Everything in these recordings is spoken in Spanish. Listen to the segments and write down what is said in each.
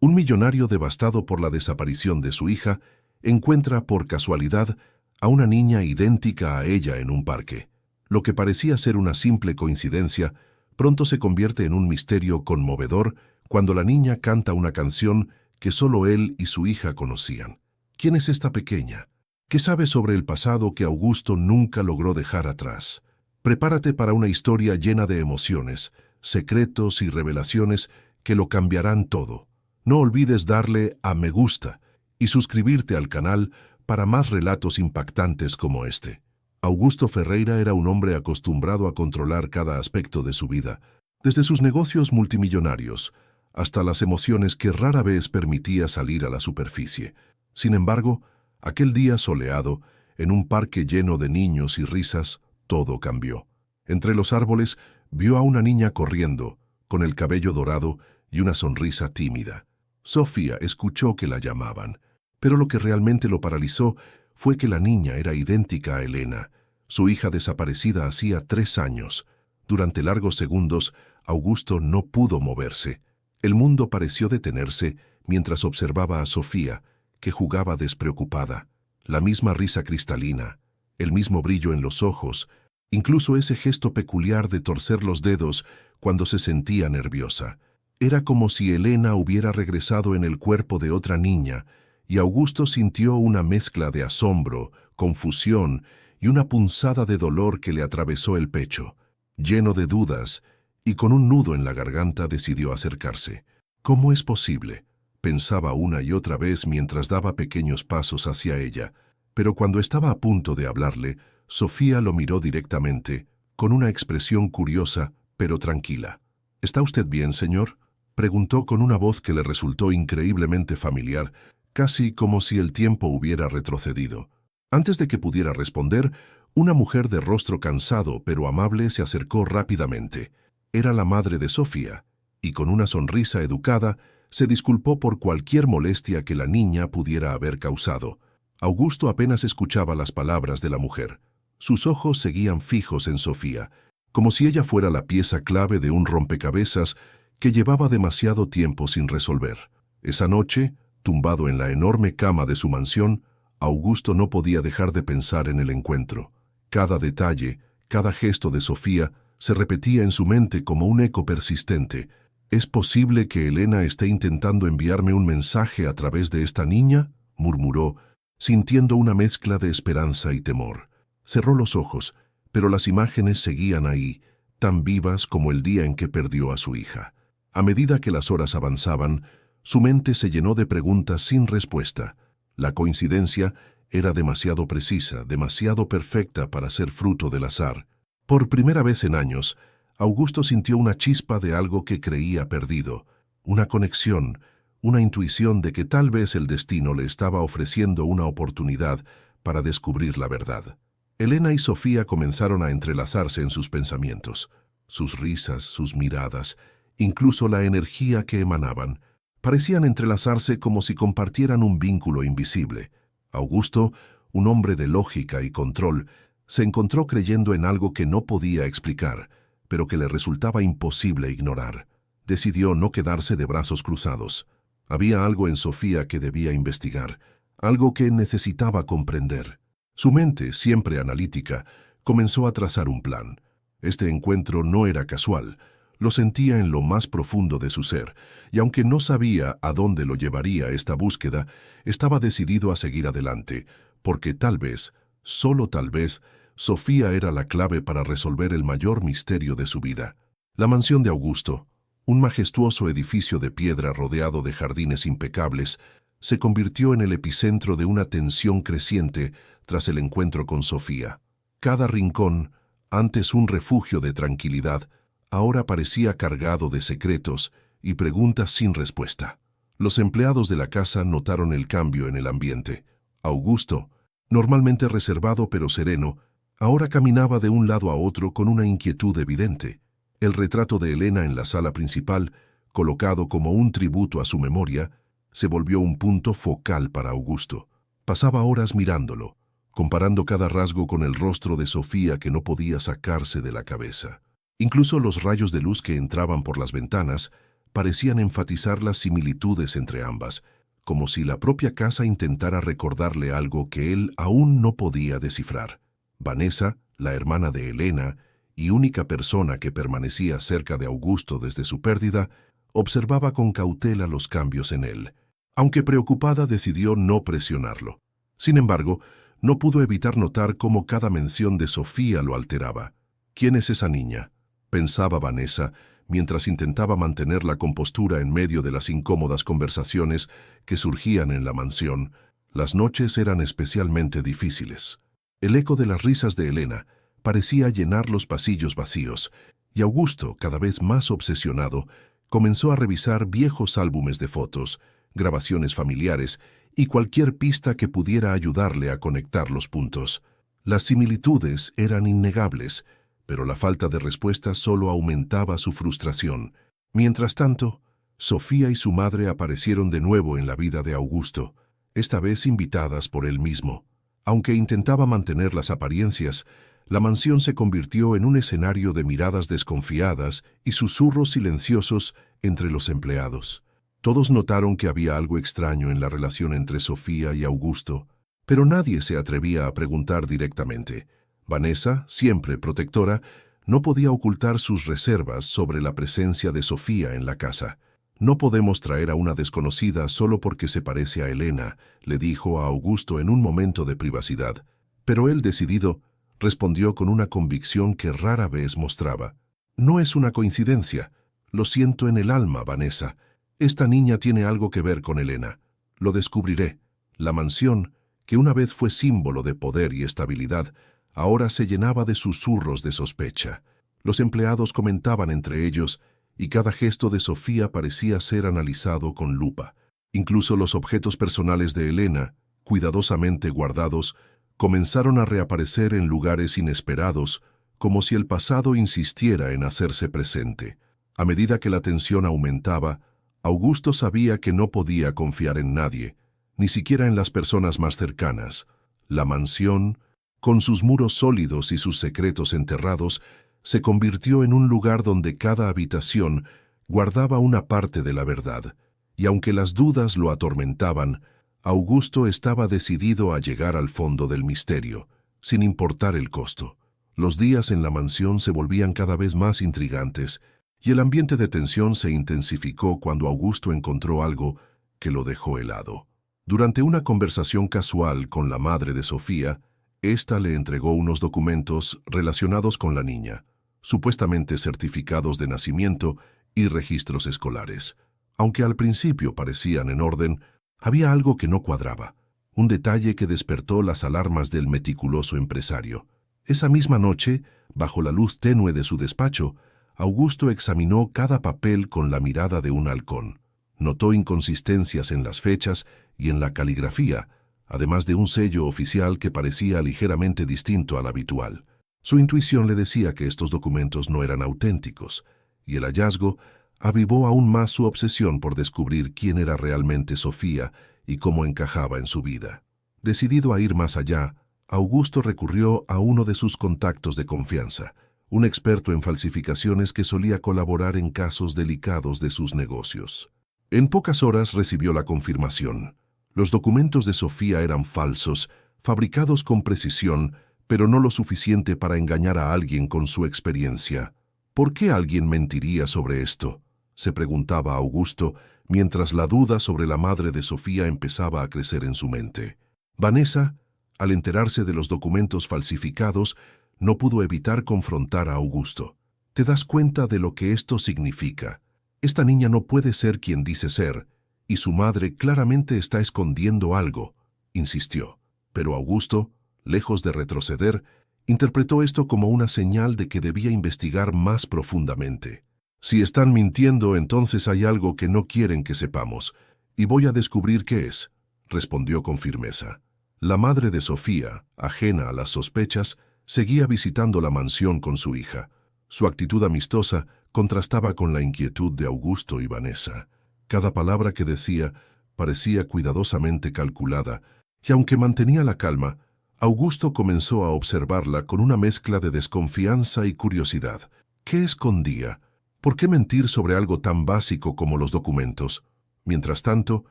Un millonario devastado por la desaparición de su hija encuentra por casualidad a una niña idéntica a ella en un parque. Lo que parecía ser una simple coincidencia, pronto se convierte en un misterio conmovedor cuando la niña canta una canción que solo él y su hija conocían. ¿Quién es esta pequeña? ¿Qué sabe sobre el pasado que Augusto nunca logró dejar atrás? Prepárate para una historia llena de emociones, secretos y revelaciones que lo cambiarán todo. No olvides darle a me gusta y suscribirte al canal para más relatos impactantes como este. Augusto Ferreira era un hombre acostumbrado a controlar cada aspecto de su vida, desde sus negocios multimillonarios hasta las emociones que rara vez permitía salir a la superficie. Sin embargo, aquel día soleado, en un parque lleno de niños y risas, todo cambió. Entre los árboles vio a una niña corriendo, con el cabello dorado y una sonrisa tímida. Sofía escuchó que la llamaban, pero lo que realmente lo paralizó fue que la niña era idéntica a Elena, su hija desaparecida hacía 3 años. Durante largos segundos, Augusto no pudo moverse. El mundo pareció detenerse mientras observaba a Sofía, que jugaba despreocupada. La misma risa cristalina, el mismo brillo en los ojos, incluso ese gesto peculiar de torcer los dedos cuando se sentía nerviosa. Era como si Elena hubiera regresado en el cuerpo de otra niña, y Augusto sintió una mezcla de asombro, confusión y una punzada de dolor que le atravesó el pecho. Lleno de dudas y con un nudo en la garganta decidió acercarse. ¿Cómo es posible?, pensaba una y otra vez mientras daba pequeños pasos hacia ella. Pero cuando estaba a punto de hablarle, Sofía lo miró directamente, con una expresión curiosa, pero tranquila. ¿Está usted bien, señor?, preguntó con una voz que le resultó increíblemente familiar, casi como si el tiempo hubiera retrocedido. Antes de que pudiera responder, una mujer de rostro cansado pero amable se acercó rápidamente. Era la madre de Sofía, y con una sonrisa educada, se disculpó por cualquier molestia que la niña pudiera haber causado. Augusto apenas escuchaba las palabras de la mujer. Sus ojos seguían fijos en Sofía, como si ella fuera la pieza clave de un rompecabezas que llevaba demasiado tiempo sin resolver. Esa noche, tumbado en la enorme cama de su mansión, Augusto no podía dejar de pensar en el encuentro. Cada detalle, cada gesto de Sofía se repetía en su mente como un eco persistente. ¿Es posible que Elena esté intentando enviarme un mensaje a través de esta niña?, murmuró, sintiendo una mezcla de esperanza y temor. Cerró los ojos, pero las imágenes seguían ahí, tan vivas como el día en que perdió a su hija. A medida que las horas avanzaban, su mente se llenó de preguntas sin respuesta. La coincidencia era demasiado precisa, demasiado perfecta para ser fruto del azar. Por primera vez en años, Augusto sintió una chispa de algo que creía perdido, una conexión, una intuición de que tal vez el destino le estaba ofreciendo una oportunidad para descubrir la verdad. Elena y Sofía comenzaron a entrelazarse en sus pensamientos. Sus risas, sus miradas, incluso la energía que emanaban, parecían entrelazarse como si compartieran un vínculo invisible. Augusto, un hombre de lógica y control, se encontró creyendo en algo que no podía explicar, pero que le resultaba imposible ignorar. Decidió no quedarse de brazos cruzados. Había algo en Sofía que debía investigar, algo que necesitaba comprender. Su mente, siempre analítica, comenzó a trazar un plan. Este encuentro no era casual, lo sentía en lo más profundo de su ser, y aunque no sabía a dónde lo llevaría esta búsqueda, estaba decidido a seguir adelante, porque tal vez, solo tal vez, Sofía era la clave para resolver el mayor misterio de su vida. La mansión de Augusto, un majestuoso edificio de piedra rodeado de jardines impecables, se convirtió en el epicentro de una tensión creciente tras el encuentro con Sofía. Cada rincón, antes un refugio de tranquilidad, ahora parecía cargado de secretos y preguntas sin respuesta. Los empleados de la casa notaron el cambio en el ambiente. Augusto, normalmente reservado pero sereno, ahora caminaba de un lado a otro con una inquietud evidente. El retrato de Elena en la sala principal, colocado como un tributo a su memoria, se volvió un punto focal para Augusto. Pasaba horas mirándolo, comparando cada rasgo con el rostro de Sofía que no podía sacarse de la cabeza. Incluso los rayos de luz que entraban por las ventanas parecían enfatizar las similitudes entre ambas, como si la propia casa intentara recordarle algo que él aún no podía descifrar. Vanessa, la hermana de Elena, y única persona que permanecía cerca de Augusto desde su pérdida, observaba con cautela los cambios en él. Aunque preocupada, decidió no presionarlo. Sin embargo, no pudo evitar notar cómo cada mención de Sofía lo alteraba. ¿Quién es esa niña?, pensaba Vanessa, mientras intentaba mantener la compostura en medio de las incómodas conversaciones que surgían en la mansión. Las noches eran especialmente difíciles. El eco de las risas de Elena parecía llenar los pasillos vacíos, y Augusto, cada vez más obsesionado, comenzó a revisar viejos álbumes de fotos, grabaciones familiares y cualquier pista que pudiera ayudarle a conectar los puntos. Las similitudes eran innegables, pero la falta de respuesta solo aumentaba su frustración. Mientras tanto, Sofía y su madre aparecieron de nuevo en la vida de Augusto, esta vez invitadas por él mismo. Aunque intentaba mantener las apariencias, la mansión se convirtió en un escenario de miradas desconfiadas y susurros silenciosos entre los empleados. Todos notaron que había algo extraño en la relación entre Sofía y Augusto, pero nadie se atrevía a preguntar directamente. Vanessa, siempre protectora, no podía ocultar sus reservas sobre la presencia de Sofía en la casa. «No podemos traer a una desconocida solo porque se parece a Elena», le dijo a Augusto en un momento de privacidad. Pero él, decidido, respondió con una convicción que rara vez mostraba. «No es una coincidencia. Lo siento en el alma, Vanessa. Esta niña tiene algo que ver con Elena. Lo descubriré». La mansión, que una vez fue símbolo de poder y estabilidad, ahora se llenaba de susurros de sospecha. Los empleados comentaban entre ellos, y cada gesto de Sofía parecía ser analizado con lupa. Incluso los objetos personales de Elena, cuidadosamente guardados, comenzaron a reaparecer en lugares inesperados, como si el pasado insistiera en hacerse presente. A medida que la tensión aumentaba, Augusto sabía que no podía confiar en nadie, ni siquiera en las personas más cercanas. La mansión, con sus muros sólidos y sus secretos enterrados, se convirtió en un lugar donde cada habitación guardaba una parte de la verdad, y aunque las dudas lo atormentaban, Augusto estaba decidido a llegar al fondo del misterio, sin importar el costo. Los días en la mansión se volvían cada vez más intrigantes, y el ambiente de tensión se intensificó cuando Augusto encontró algo que lo dejó helado. Durante una conversación casual con la madre de Sofía, ésta le entregó unos documentos relacionados con la niña, supuestamente certificados de nacimiento y registros escolares. Aunque al principio parecían en orden, había algo que no cuadraba, un detalle que despertó las alarmas del meticuloso empresario. Esa misma noche, bajo la luz tenue de su despacho, Augusto examinó cada papel con la mirada de un halcón. Notó inconsistencias en las fechas y en la caligrafía, además de un sello oficial que parecía ligeramente distinto al habitual. Su intuición le decía que estos documentos no eran auténticos, y el hallazgo avivó aún más su obsesión por descubrir quién era realmente Sofía y cómo encajaba en su vida. Decidido a ir más allá, Augusto recurrió a uno de sus contactos de confianza, un experto en falsificaciones que solía colaborar en casos delicados de sus negocios. En pocas horas recibió la confirmación. Los documentos de Sofía eran falsos, fabricados con precisión, pero no lo suficiente para engañar a alguien con su experiencia. ¿Por qué alguien mentiría sobre esto?, se preguntaba Augusto, mientras la duda sobre la madre de Sofía empezaba a crecer en su mente. Vanessa, al enterarse de los documentos falsificados, no pudo evitar confrontar a Augusto. «¿Te das cuenta de lo que esto significa? Esta niña no puede ser quien dice ser, y su madre claramente está escondiendo algo», insistió. Pero Augusto, lejos de retroceder, interpretó esto como una señal de que debía investigar más profundamente. «Si están mintiendo, entonces hay algo que no quieren que sepamos, y voy a descubrir qué es», respondió con firmeza. La madre de Sofía, ajena a las sospechas, seguía visitando la mansión con su hija. Su actitud amistosa contrastaba con la inquietud de Augusto y Vanessa. Cada palabra que decía parecía cuidadosamente calculada, y aunque mantenía la calma, Augusto comenzó a observarla con una mezcla de desconfianza y curiosidad. ¿Qué escondía? ¿Por qué mentir sobre algo tan básico como los documentos? Mientras tanto,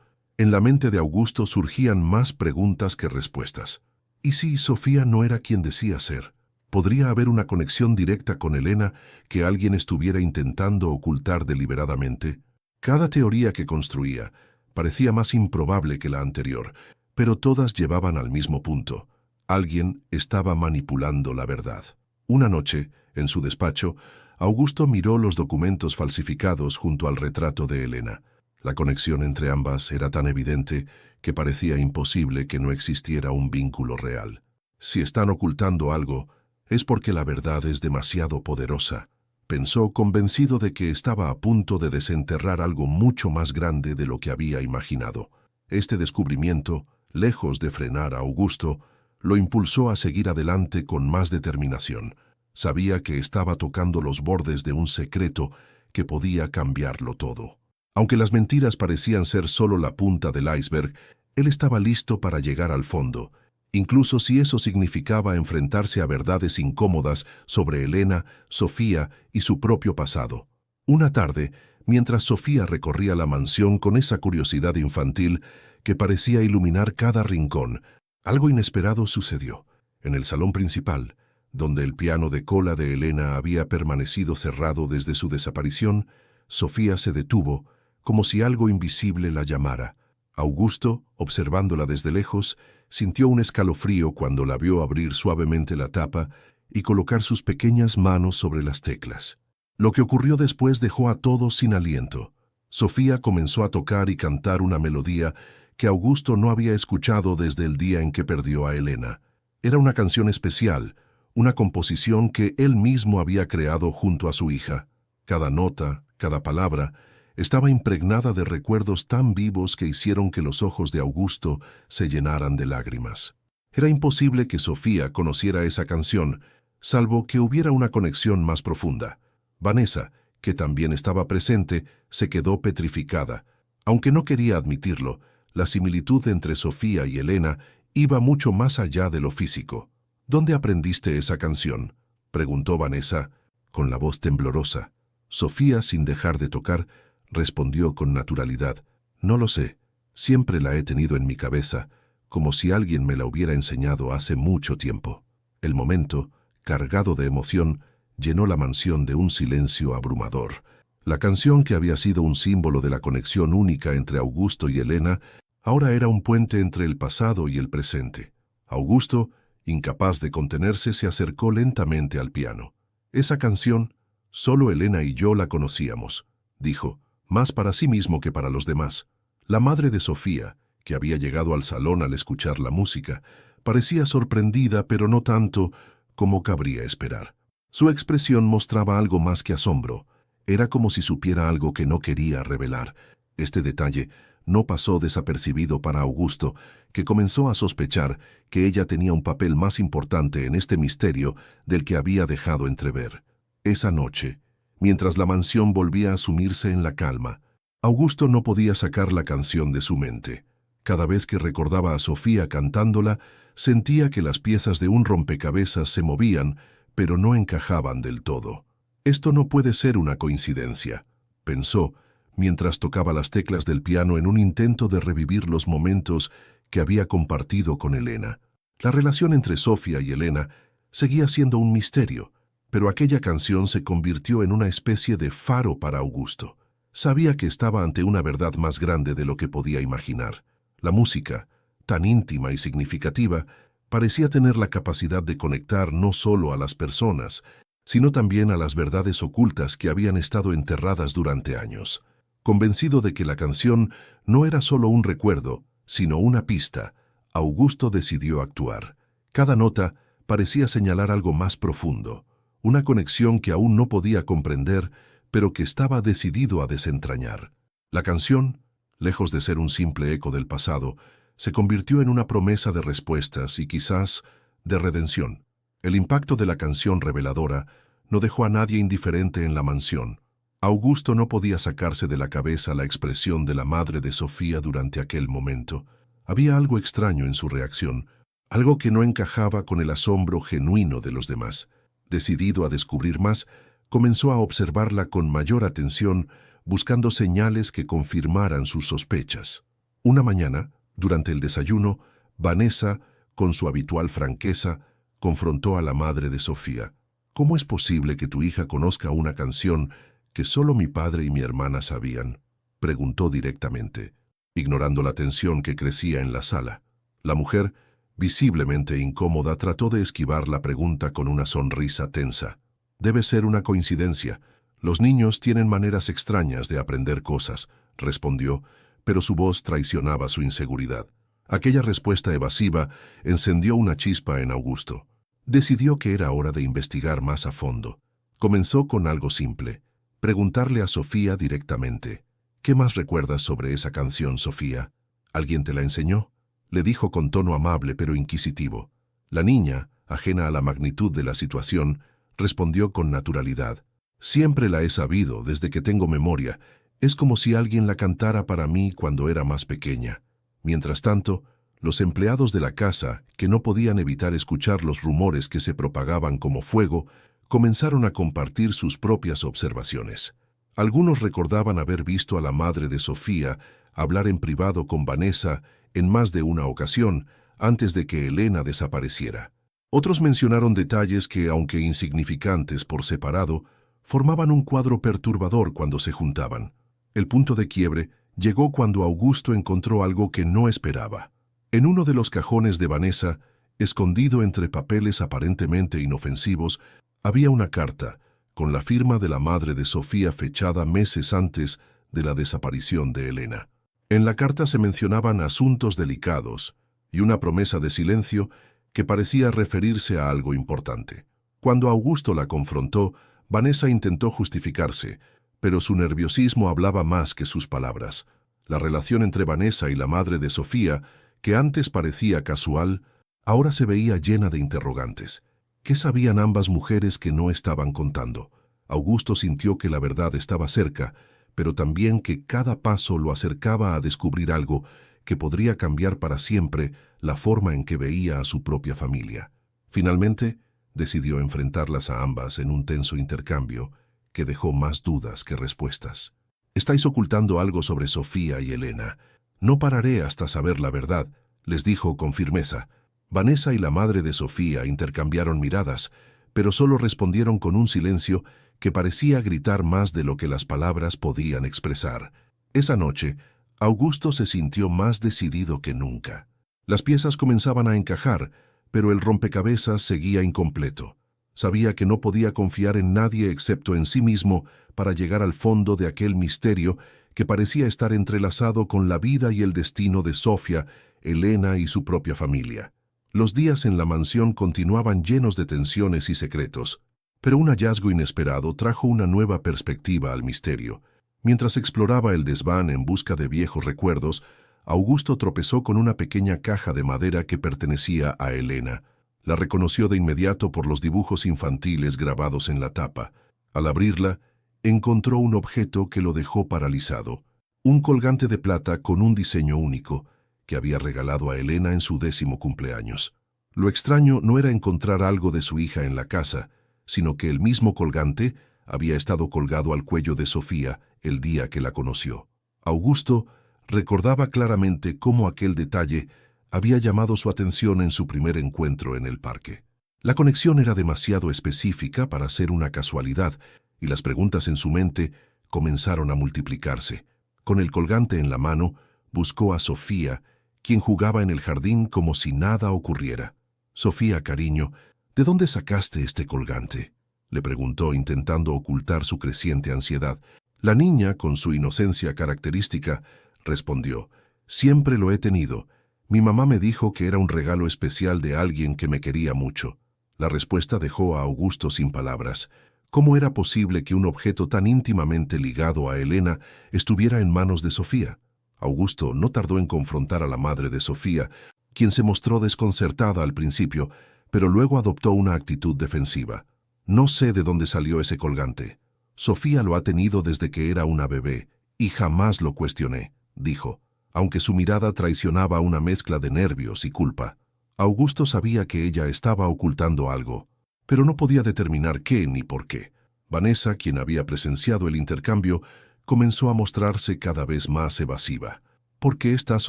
en la mente de Augusto surgían más preguntas que respuestas. ¿Y si Sofía no era quien decía ser? ¿Podría haber una conexión directa con Elena que alguien estuviera intentando ocultar deliberadamente? Cada teoría que construía parecía más improbable que la anterior, pero todas llevaban al mismo punto. Alguien estaba manipulando la verdad. Una noche, en su despacho, Augusto miró los documentos falsificados junto al retrato de Elena. La conexión entre ambas era tan evidente que parecía imposible que no existiera un vínculo real. Si están ocultando algo, es porque la verdad es demasiado poderosa, pensó, convencido de que estaba a punto de desenterrar algo mucho más grande de lo que había imaginado. Este descubrimiento, lejos de frenar a Augusto, lo impulsó a seguir adelante con más determinación. Sabía que estaba tocando los bordes de un secreto que podía cambiarlo todo. Aunque las mentiras parecían ser solo la punta del iceberg, él estaba listo para llegar al fondo, incluso si eso significaba enfrentarse a verdades incómodas sobre Elena, Sofía y su propio pasado. Una tarde, mientras Sofía recorría la mansión con esa curiosidad infantil que parecía iluminar cada rincón, algo inesperado sucedió. En el salón principal, donde el piano de cola de Elena había permanecido cerrado desde su desaparición, Sofía se detuvo, como si algo invisible la llamara. Augusto, observándola desde lejos, sintió un escalofrío cuando la vio abrir suavemente la tapa y colocar sus pequeñas manos sobre las teclas. Lo que ocurrió después dejó a todos sin aliento. Sofía comenzó a tocar y cantar una melodía que Augusto no había escuchado desde el día en que perdió a Elena. Era una canción especial, una composición que él mismo había creado junto a su hija. Cada nota, cada palabra, estaba impregnada de recuerdos tan vivos que hicieron que los ojos de Augusto se llenaran de lágrimas. Era imposible que Sofía conociera esa canción, salvo que hubiera una conexión más profunda. Vanessa, que también estaba presente, se quedó petrificada. Aunque no quería admitirlo, la similitud entre Sofía y Elena iba mucho más allá de lo físico. «¿Dónde aprendiste esa canción?», preguntó Vanessa, con la voz temblorosa. Sofía, sin dejar de tocar, respondió con naturalidad: «No lo sé, siempre la he tenido en mi cabeza, como si alguien me la hubiera enseñado hace mucho tiempo». El momento, cargado de emoción, llenó la mansión de un silencio abrumador. La canción, que había sido un símbolo de la conexión única entre Augusto y Elena, ahora era un puente entre el pasado y el presente. Augusto, incapaz de contenerse, se acercó lentamente al piano. «Esa canción, solo Elena y yo la conocíamos», dijo, más para sí mismo que para los demás. La madre de Sofía, que había llegado al salón al escuchar la música, parecía sorprendida, pero no tanto como cabría esperar. Su expresión mostraba algo más que asombro. Era como si supiera algo que no quería revelar. Este detalle no pasó desapercibido para Augusto, que comenzó a sospechar que ella tenía un papel más importante en este misterio del que había dejado entrever. Esa noche, mientras la mansión volvía a sumirse en la calma, Augusto no podía sacar la canción de su mente. Cada vez que recordaba a Sofía cantándola, sentía que las piezas de un rompecabezas se movían, pero no encajaban del todo. «Esto no puede ser una coincidencia», pensó, mientras tocaba las teclas del piano en un intento de revivir los momentos que había compartido con Elena. La relación entre Sofía y Elena seguía siendo un misterio, pero aquella canción se convirtió en una especie de faro para Augusto. Sabía que estaba ante una verdad más grande de lo que podía imaginar. La música, tan íntima y significativa, parecía tener la capacidad de conectar no solo a las personas, sino también a las verdades ocultas que habían estado enterradas durante años. Convencido de que la canción no era solo un recuerdo, sino una pista, Augusto decidió actuar. Cada nota parecía señalar algo más profundo, una conexión que aún no podía comprender, pero que estaba decidido a desentrañar. La canción, lejos de ser un simple eco del pasado, se convirtió en una promesa de respuestas y quizás de redención. El impacto de la canción reveladora no dejó a nadie indiferente en la mansión. Augusto no podía sacarse de la cabeza la expresión de la madre de Sofía durante aquel momento. Había algo extraño en su reacción, algo que no encajaba con el asombro genuino de los demás. Decidido a descubrir más, Comenzó a observarla con mayor atención, buscando señales que confirmaran sus sospechas. Una mañana, durante el desayuno, Vanessa, con su habitual franqueza, confrontó a la madre de Sofía. «¿Cómo es posible que tu hija conozca una canción que solo mi padre y mi hermana sabían?», preguntó directamente, ignorando la tensión que crecía en la sala. La mujer, visiblemente incómoda, trató de esquivar la pregunta con una sonrisa tensa. «Debe ser una coincidencia. Los niños tienen maneras extrañas de aprender cosas», respondió, pero su voz traicionaba su inseguridad. Aquella respuesta evasiva encendió una chispa en Augusto. Decidió que era hora de investigar más a fondo. Comenzó con algo simple: preguntarle a Sofía directamente. «¿Qué más recuerdas sobre esa canción, Sofía? ¿Alguien te la enseñó?», le dijo con tono amable pero inquisitivo. La niña, ajena a la magnitud de la situación, respondió con naturalidad. «Siempre la he sabido desde que tengo memoria. Es como si alguien la cantara para mí cuando era más pequeña». Mientras tanto, los empleados de la casa, que no podían evitar escuchar los rumores que se propagaban como fuego, comenzaron a compartir sus propias observaciones. Algunos recordaban haber visto a la madre de Sofía hablar en privado con Vanessa en más de una ocasión antes de que Elena desapareciera. Otros mencionaron detalles que, aunque insignificantes por separado, formaban un cuadro perturbador cuando se juntaban. El punto de quiebre llegó cuando Augusto encontró algo que no esperaba. En uno de los cajones de Vanessa, escondido entre papeles aparentemente inofensivos, había una carta con la firma de la madre de Sofía fechada meses antes de la desaparición de Elena. En la carta se mencionaban asuntos delicados y una promesa de silencio que parecía referirse a algo importante. Cuando Augusto la confrontó, Vanessa intentó justificarse, pero su nerviosismo hablaba más que sus palabras. La relación entre Vanessa y la madre de Sofía, que antes parecía casual, ahora se veía llena de interrogantes. ¿Qué sabían ambas mujeres que no estaban contando? Augusto sintió que la verdad estaba cerca, pero también que cada paso lo acercaba a descubrir algo que podría cambiar para siempre la forma en que veía a su propia familia. Finalmente, decidió enfrentarlas a ambas en un tenso intercambio que dejó más dudas que respuestas. «Estáis ocultando algo sobre Sofía y Elena. No pararé hasta saber la verdad», les dijo con firmeza. Vanessa y la madre de Sofía intercambiaron miradas, pero solo respondieron con un silencio que parecía gritar más de lo que las palabras podían expresar. Esa noche, Augusto se sintió más decidido que nunca. Las piezas comenzaban a encajar, pero el rompecabezas seguía incompleto. Sabía que no podía confiar en nadie excepto en sí mismo para llegar al fondo de aquel misterio que parecía estar entrelazado con la vida y el destino de Sofía, Elena y su propia familia. Los días en la mansión continuaban llenos de tensiones y secretos, pero un hallazgo inesperado trajo una nueva perspectiva al misterio. Mientras exploraba el desván en busca de viejos recuerdos, Augusto tropezó con una pequeña caja de madera que pertenecía a Elena. La reconoció de inmediato por los dibujos infantiles grabados en la tapa. Al abrirla, encontró un objeto que lo dejó paralizado. Un colgante de plata con un diseño único, que había regalado a Elena en su 10º cumpleaños. Lo extraño no era encontrar algo de su hija en la casa, sino que el mismo colgante había estado colgado al cuello de Sofía el día que la conoció. Augusto recordaba claramente cómo aquel detalle había llamado su atención en su primer encuentro en el parque. La conexión era demasiado específica para ser una casualidad, y las preguntas en su mente comenzaron a multiplicarse. Con el colgante en la mano, buscó a Sofía, quien jugaba en el jardín como si nada ocurriera. «Sofía, cariño, ¿de dónde sacaste este colgante?», le preguntó, intentando ocultar su creciente ansiedad. La niña, con su inocencia característica, respondió: «Siempre lo he tenido. Mi mamá me dijo que era un regalo especial de alguien que me quería mucho». La respuesta dejó a Augusto sin palabras. ¿Cómo era posible que un objeto tan íntimamente ligado a Elena estuviera en manos de Sofía? Augusto no tardó en confrontar a la madre de Sofía, quien se mostró desconcertada al principio, pero luego adoptó una actitud defensiva. «No sé de dónde salió ese colgante. Sofía lo ha tenido desde que era una bebé, y jamás lo cuestioné», dijo, aunque su mirada traicionaba una mezcla de nervios y culpa. Augusto sabía que ella estaba ocultando algo, pero no podía determinar qué ni por qué. Vanessa, quien había presenciado el intercambio, comenzó a mostrarse cada vez más evasiva. ¿Por qué estás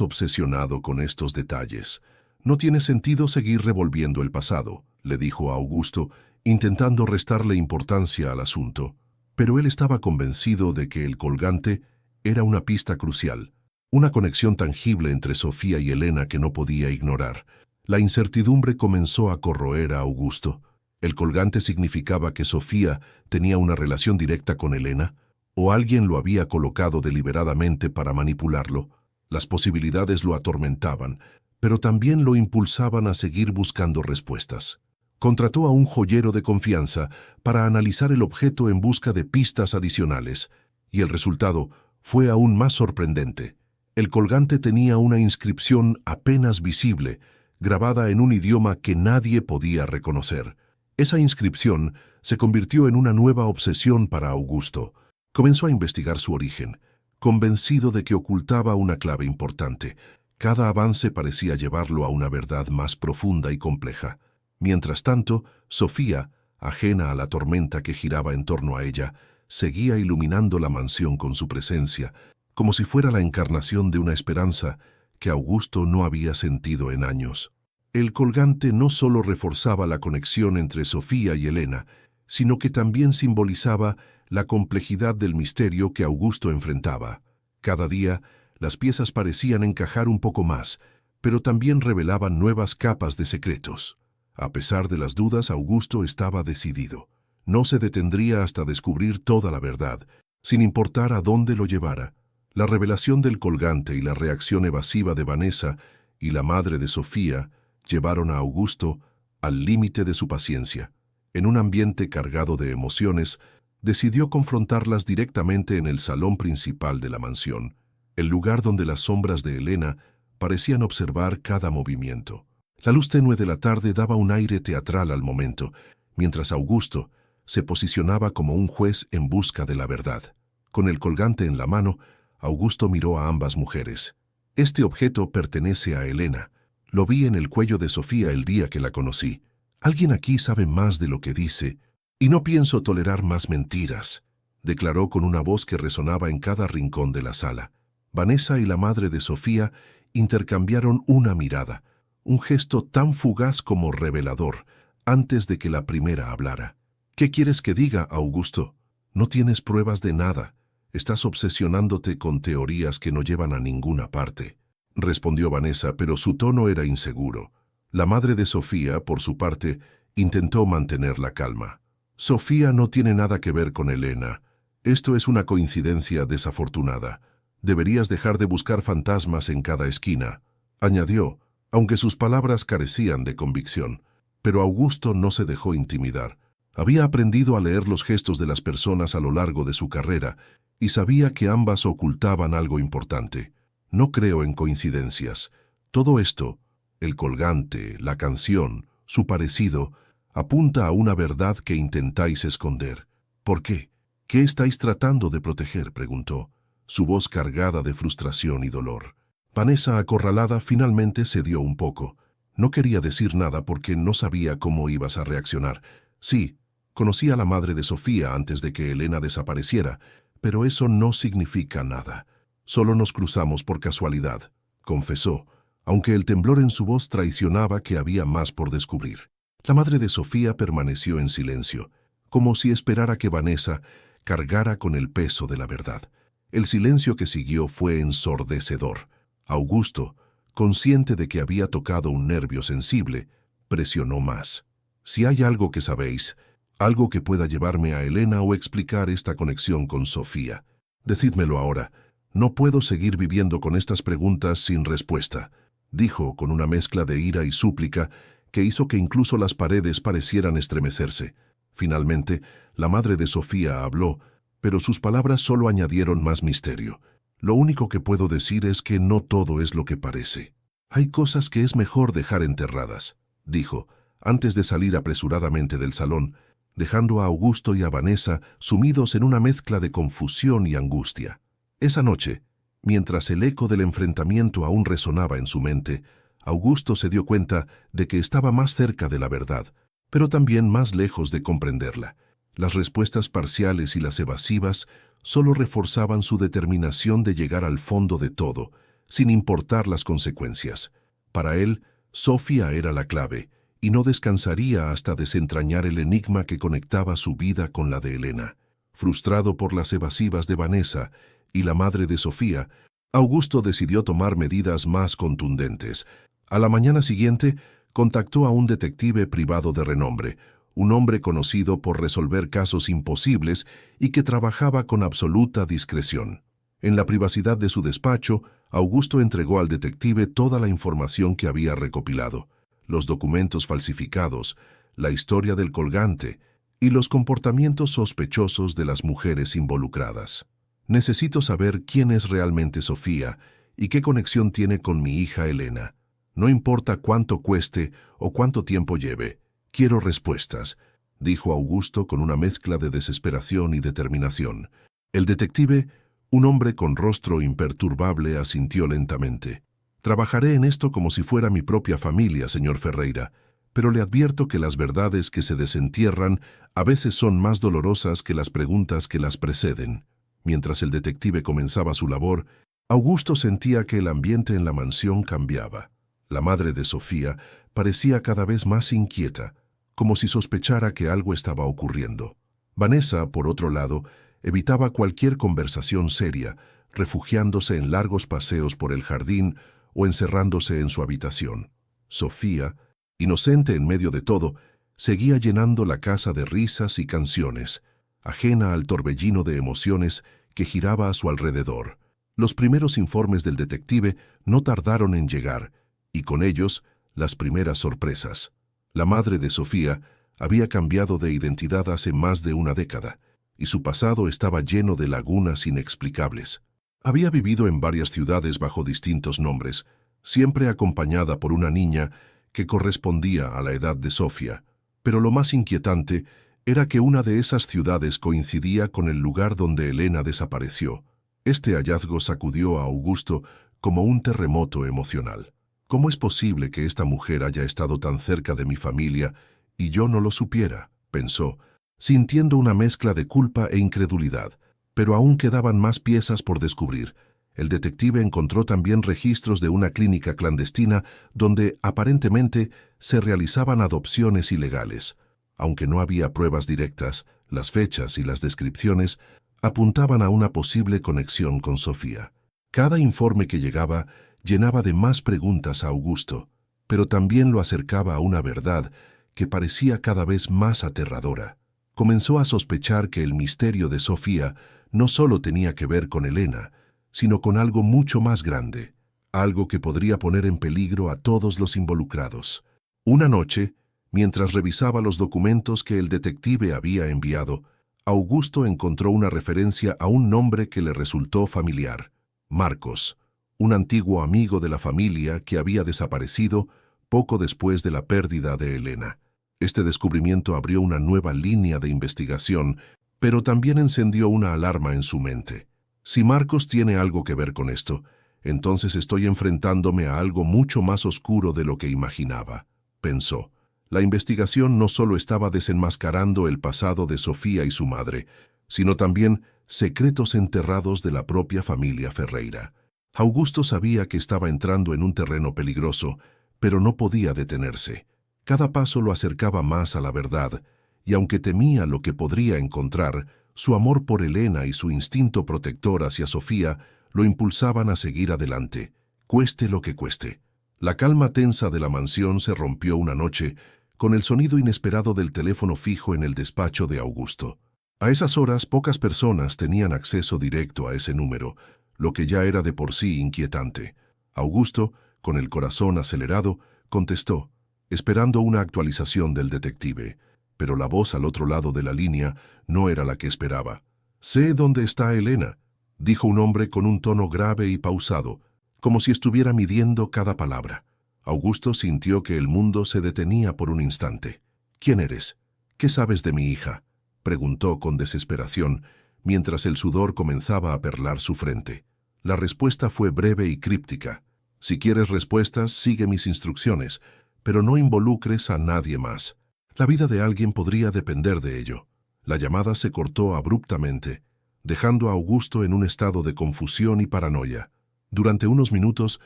obsesionado con estos detalles? No tiene sentido seguir revolviendo el pasado, le dijo a Augusto, intentando restarle importancia al asunto. Pero él estaba convencido de que el colgante era una pista crucial, una conexión tangible entre Sofía y Elena que no podía ignorar. La incertidumbre comenzó a corroer a Augusto. ¿El colgante significaba que Sofía tenía una relación directa con Elena? ¿O alguien lo había colocado deliberadamente para manipularlo? Las posibilidades lo atormentaban, pero también lo impulsaban a seguir buscando respuestas. Contrató a un joyero de confianza para analizar el objeto en busca de pistas adicionales, y el resultado fue aún más sorprendente. El colgante tenía una inscripción apenas visible, grabada en un idioma que nadie podía reconocer. Esa inscripción se convirtió en una nueva obsesión para Augusto. Comenzó a investigar su origen, convencido de que ocultaba una clave importante. Cada avance parecía llevarlo a una verdad más profunda y compleja. Mientras tanto, Sofía, ajena a la tormenta que giraba en torno a ella, seguía iluminando la mansión con su presencia, como si fuera la encarnación de una esperanza que Augusto no había sentido en años. El colgante no solo reforzaba la conexión entre Sofía y Elena, sino que también simbolizaba la complejidad del misterio que Augusto enfrentaba. Cada día, las piezas parecían encajar un poco más, pero también revelaban nuevas capas de secretos. A pesar de las dudas, Augusto estaba decidido. No se detendría hasta descubrir toda la verdad, sin importar a dónde lo llevara. La revelación del colgante y la reacción evasiva de Vanessa y la madre de Sofía llevaron a Augusto al límite de su paciencia. En un ambiente cargado de emociones, decidió confrontarlas directamente en el salón principal de la mansión, el lugar donde las sombras de Elena parecían observar cada movimiento. La luz tenue de la tarde daba un aire teatral al momento, mientras Augusto se posicionaba como un juez en busca de la verdad. Con el colgante en la mano, Augusto miró a ambas mujeres. Este objeto pertenece a Elena. Lo vi en el cuello de Sofía el día que la conocí. Alguien aquí sabe más de lo que dice, y no pienso tolerar más mentiras, declaró con una voz que resonaba en cada rincón de la sala. Vanessa y la madre de Sofía intercambiaron una mirada, un gesto tan fugaz como revelador, antes de que la primera hablara. ¿Qué quieres que diga, Augusto? No tienes pruebas de nada. Estás obsesionándote con teorías que no llevan a ninguna parte, respondió Vanessa, pero su tono era inseguro. La madre de Sofía, por su parte, intentó mantener la calma. Sofía no tiene nada que ver con Elena. Esto es una coincidencia desafortunada. Deberías dejar de buscar fantasmas en cada esquina, añadió, aunque sus palabras carecían de convicción. Pero Augusto no se dejó intimidar. Había aprendido a leer los gestos de las personas a lo largo de su carrera y sabía que ambas ocultaban algo importante. No creo en coincidencias. Todo esto, el colgante, la canción, su parecido, apunta a una verdad que intentáis esconder. ¿Por qué? ¿Qué estáis tratando de proteger?, preguntó, su voz cargada de frustración y dolor. Vanessa, acorralada, finalmente cedió un poco. No quería decir nada porque no sabía cómo ibas a reaccionar. Sí, conocí a la madre de Sofía antes de que Elena desapareciera, pero eso no significa nada. Solo nos cruzamos por casualidad, confesó, aunque el temblor en su voz traicionaba que había más por descubrir. La madre de Sofía permaneció en silencio, como si esperara que Vanessa cargara con el peso de la verdad. El silencio que siguió fue ensordecedor. Augusto, consciente de que había tocado un nervio sensible, presionó más. Si hay algo que sabéis, algo que pueda llevarme a Elena o explicar esta conexión con Sofía, decídmelo ahora. No puedo seguir viviendo con estas preguntas sin respuesta, dijo con una mezcla de ira y súplica que hizo que incluso las paredes parecieran estremecerse. Finalmente, la madre de Sofía habló, pero sus palabras solo añadieron más misterio. Lo único que puedo decir es que no todo es lo que parece. Hay cosas que es mejor dejar enterradas, dijo, antes de salir apresuradamente del salón, dejando a Augusto y a Vanessa sumidos en una mezcla de confusión y angustia. Esa noche, mientras el eco del enfrentamiento aún resonaba en su mente, Augusto se dio cuenta de que estaba más cerca de la verdad, pero también más lejos de comprenderla. Las respuestas parciales y las evasivas solo reforzaban su determinación de llegar al fondo de todo, sin importar las consecuencias. Para él, Sofía era la clave, y no descansaría hasta desentrañar el enigma que conectaba su vida con la de Elena. Frustrado por las evasivas de Vanessa y la madre de Sofía, Augusto decidió tomar medidas más contundentes. A la mañana siguiente, contactó a un detective privado de renombre, un hombre conocido por resolver casos imposibles y que trabajaba con absoluta discreción. En la privacidad de su despacho, Augusto entregó al detective toda la información que había recopilado: los documentos falsificados, la historia del colgante y los comportamientos sospechosos de las mujeres involucradas. Necesito saber quién es realmente Sofía y qué conexión tiene con mi hija Elena. No importa cuánto cueste o cuánto tiempo lleve. Quiero respuestas, dijo Augusto con una mezcla de desesperación y determinación. El detective, un hombre con rostro imperturbable, asintió lentamente. Trabajaré en esto como si fuera mi propia familia, señor Ferreira, pero le advierto que las verdades que se desentierran a veces son más dolorosas que las preguntas que las preceden. Mientras el detective comenzaba su labor, Augusto sentía que el ambiente en la mansión cambiaba. La madre de Sofía parecía cada vez más inquieta, como si sospechara que algo estaba ocurriendo. Vanessa, por otro lado, evitaba cualquier conversación seria, refugiándose en largos paseos por el jardín o encerrándose en su habitación. Sofía, inocente en medio de todo, seguía llenando la casa de risas y canciones, ajena al torbellino de emociones que giraba a su alrededor. Los primeros informes del detective no tardaron en llegar, y con ellos las primeras sorpresas. La madre de Sofía había cambiado de identidad hace más de una década, y su pasado estaba lleno de lagunas inexplicables. Había vivido en varias ciudades bajo distintos nombres, siempre acompañada por una niña que correspondía a la edad de Sofía, pero lo más inquietante era que una de esas ciudades coincidía con el lugar donde Elena desapareció. Este hallazgo sacudió a Augusto como un terremoto emocional. ¿Cómo es posible que esta mujer haya estado tan cerca de mi familia y yo no lo supiera?, pensó, sintiendo una mezcla de culpa e incredulidad. Pero aún quedaban más piezas por descubrir. El detective encontró también registros de una clínica clandestina donde, aparentemente, se realizaban adopciones ilegales. Aunque no había pruebas directas, las fechas y las descripciones apuntaban a una posible conexión con Sofía. Cada informe que llegaba llenaba de más preguntas a Augusto, pero también lo acercaba a una verdad que parecía cada vez más aterradora. Comenzó a sospechar que el misterio de Sofía no solo tenía que ver con Elena, sino con algo mucho más grande, algo que podría poner en peligro a todos los involucrados. Una noche, mientras revisaba los documentos que el detective había enviado, Augusto encontró una referencia a un nombre que le resultó familiar: Marcos, un antiguo amigo de la familia que había desaparecido poco después de la pérdida de Elena. Este descubrimiento abrió una nueva línea de investigación, pero también encendió una alarma en su mente. Si Marcos tiene algo que ver con esto, entonces estoy enfrentándome a algo mucho más oscuro de lo que imaginaba, pensó. La investigación no solo estaba desenmascarando el pasado de Sofía y su madre, sino también secretos enterrados de la propia familia Ferreira. Augusto sabía que estaba entrando en un terreno peligroso, pero no podía detenerse. Cada paso lo acercaba más a la verdad, y aunque temía lo que podría encontrar, su amor por Elena y su instinto protector hacia Sofía lo impulsaban a seguir adelante, cueste lo que cueste. La calma tensa de la mansión se rompió una noche con el sonido inesperado del teléfono fijo en el despacho de Augusto. A esas horas pocas personas tenían acceso directo a ese número, lo que ya era de por sí inquietante. Augusto, con el corazón acelerado, contestó, esperando una actualización del detective, pero la voz al otro lado de la línea no era la que esperaba. «Sé dónde está Elena», dijo un hombre con un tono grave y pausado, como si estuviera midiendo cada palabra. Augusto sintió que el mundo se detenía por un instante. «¿Quién eres? ¿Qué sabes de mi hija?», preguntó con desesperación, mientras el sudor comenzaba a perlar su frente. La respuesta fue breve y críptica. «Si quieres respuestas, sigue mis instrucciones, pero no involucres a nadie más. La vida de alguien podría depender de ello». La llamada se cortó abruptamente, dejando a Augusto en un estado de confusión y paranoia. Durante unos minutos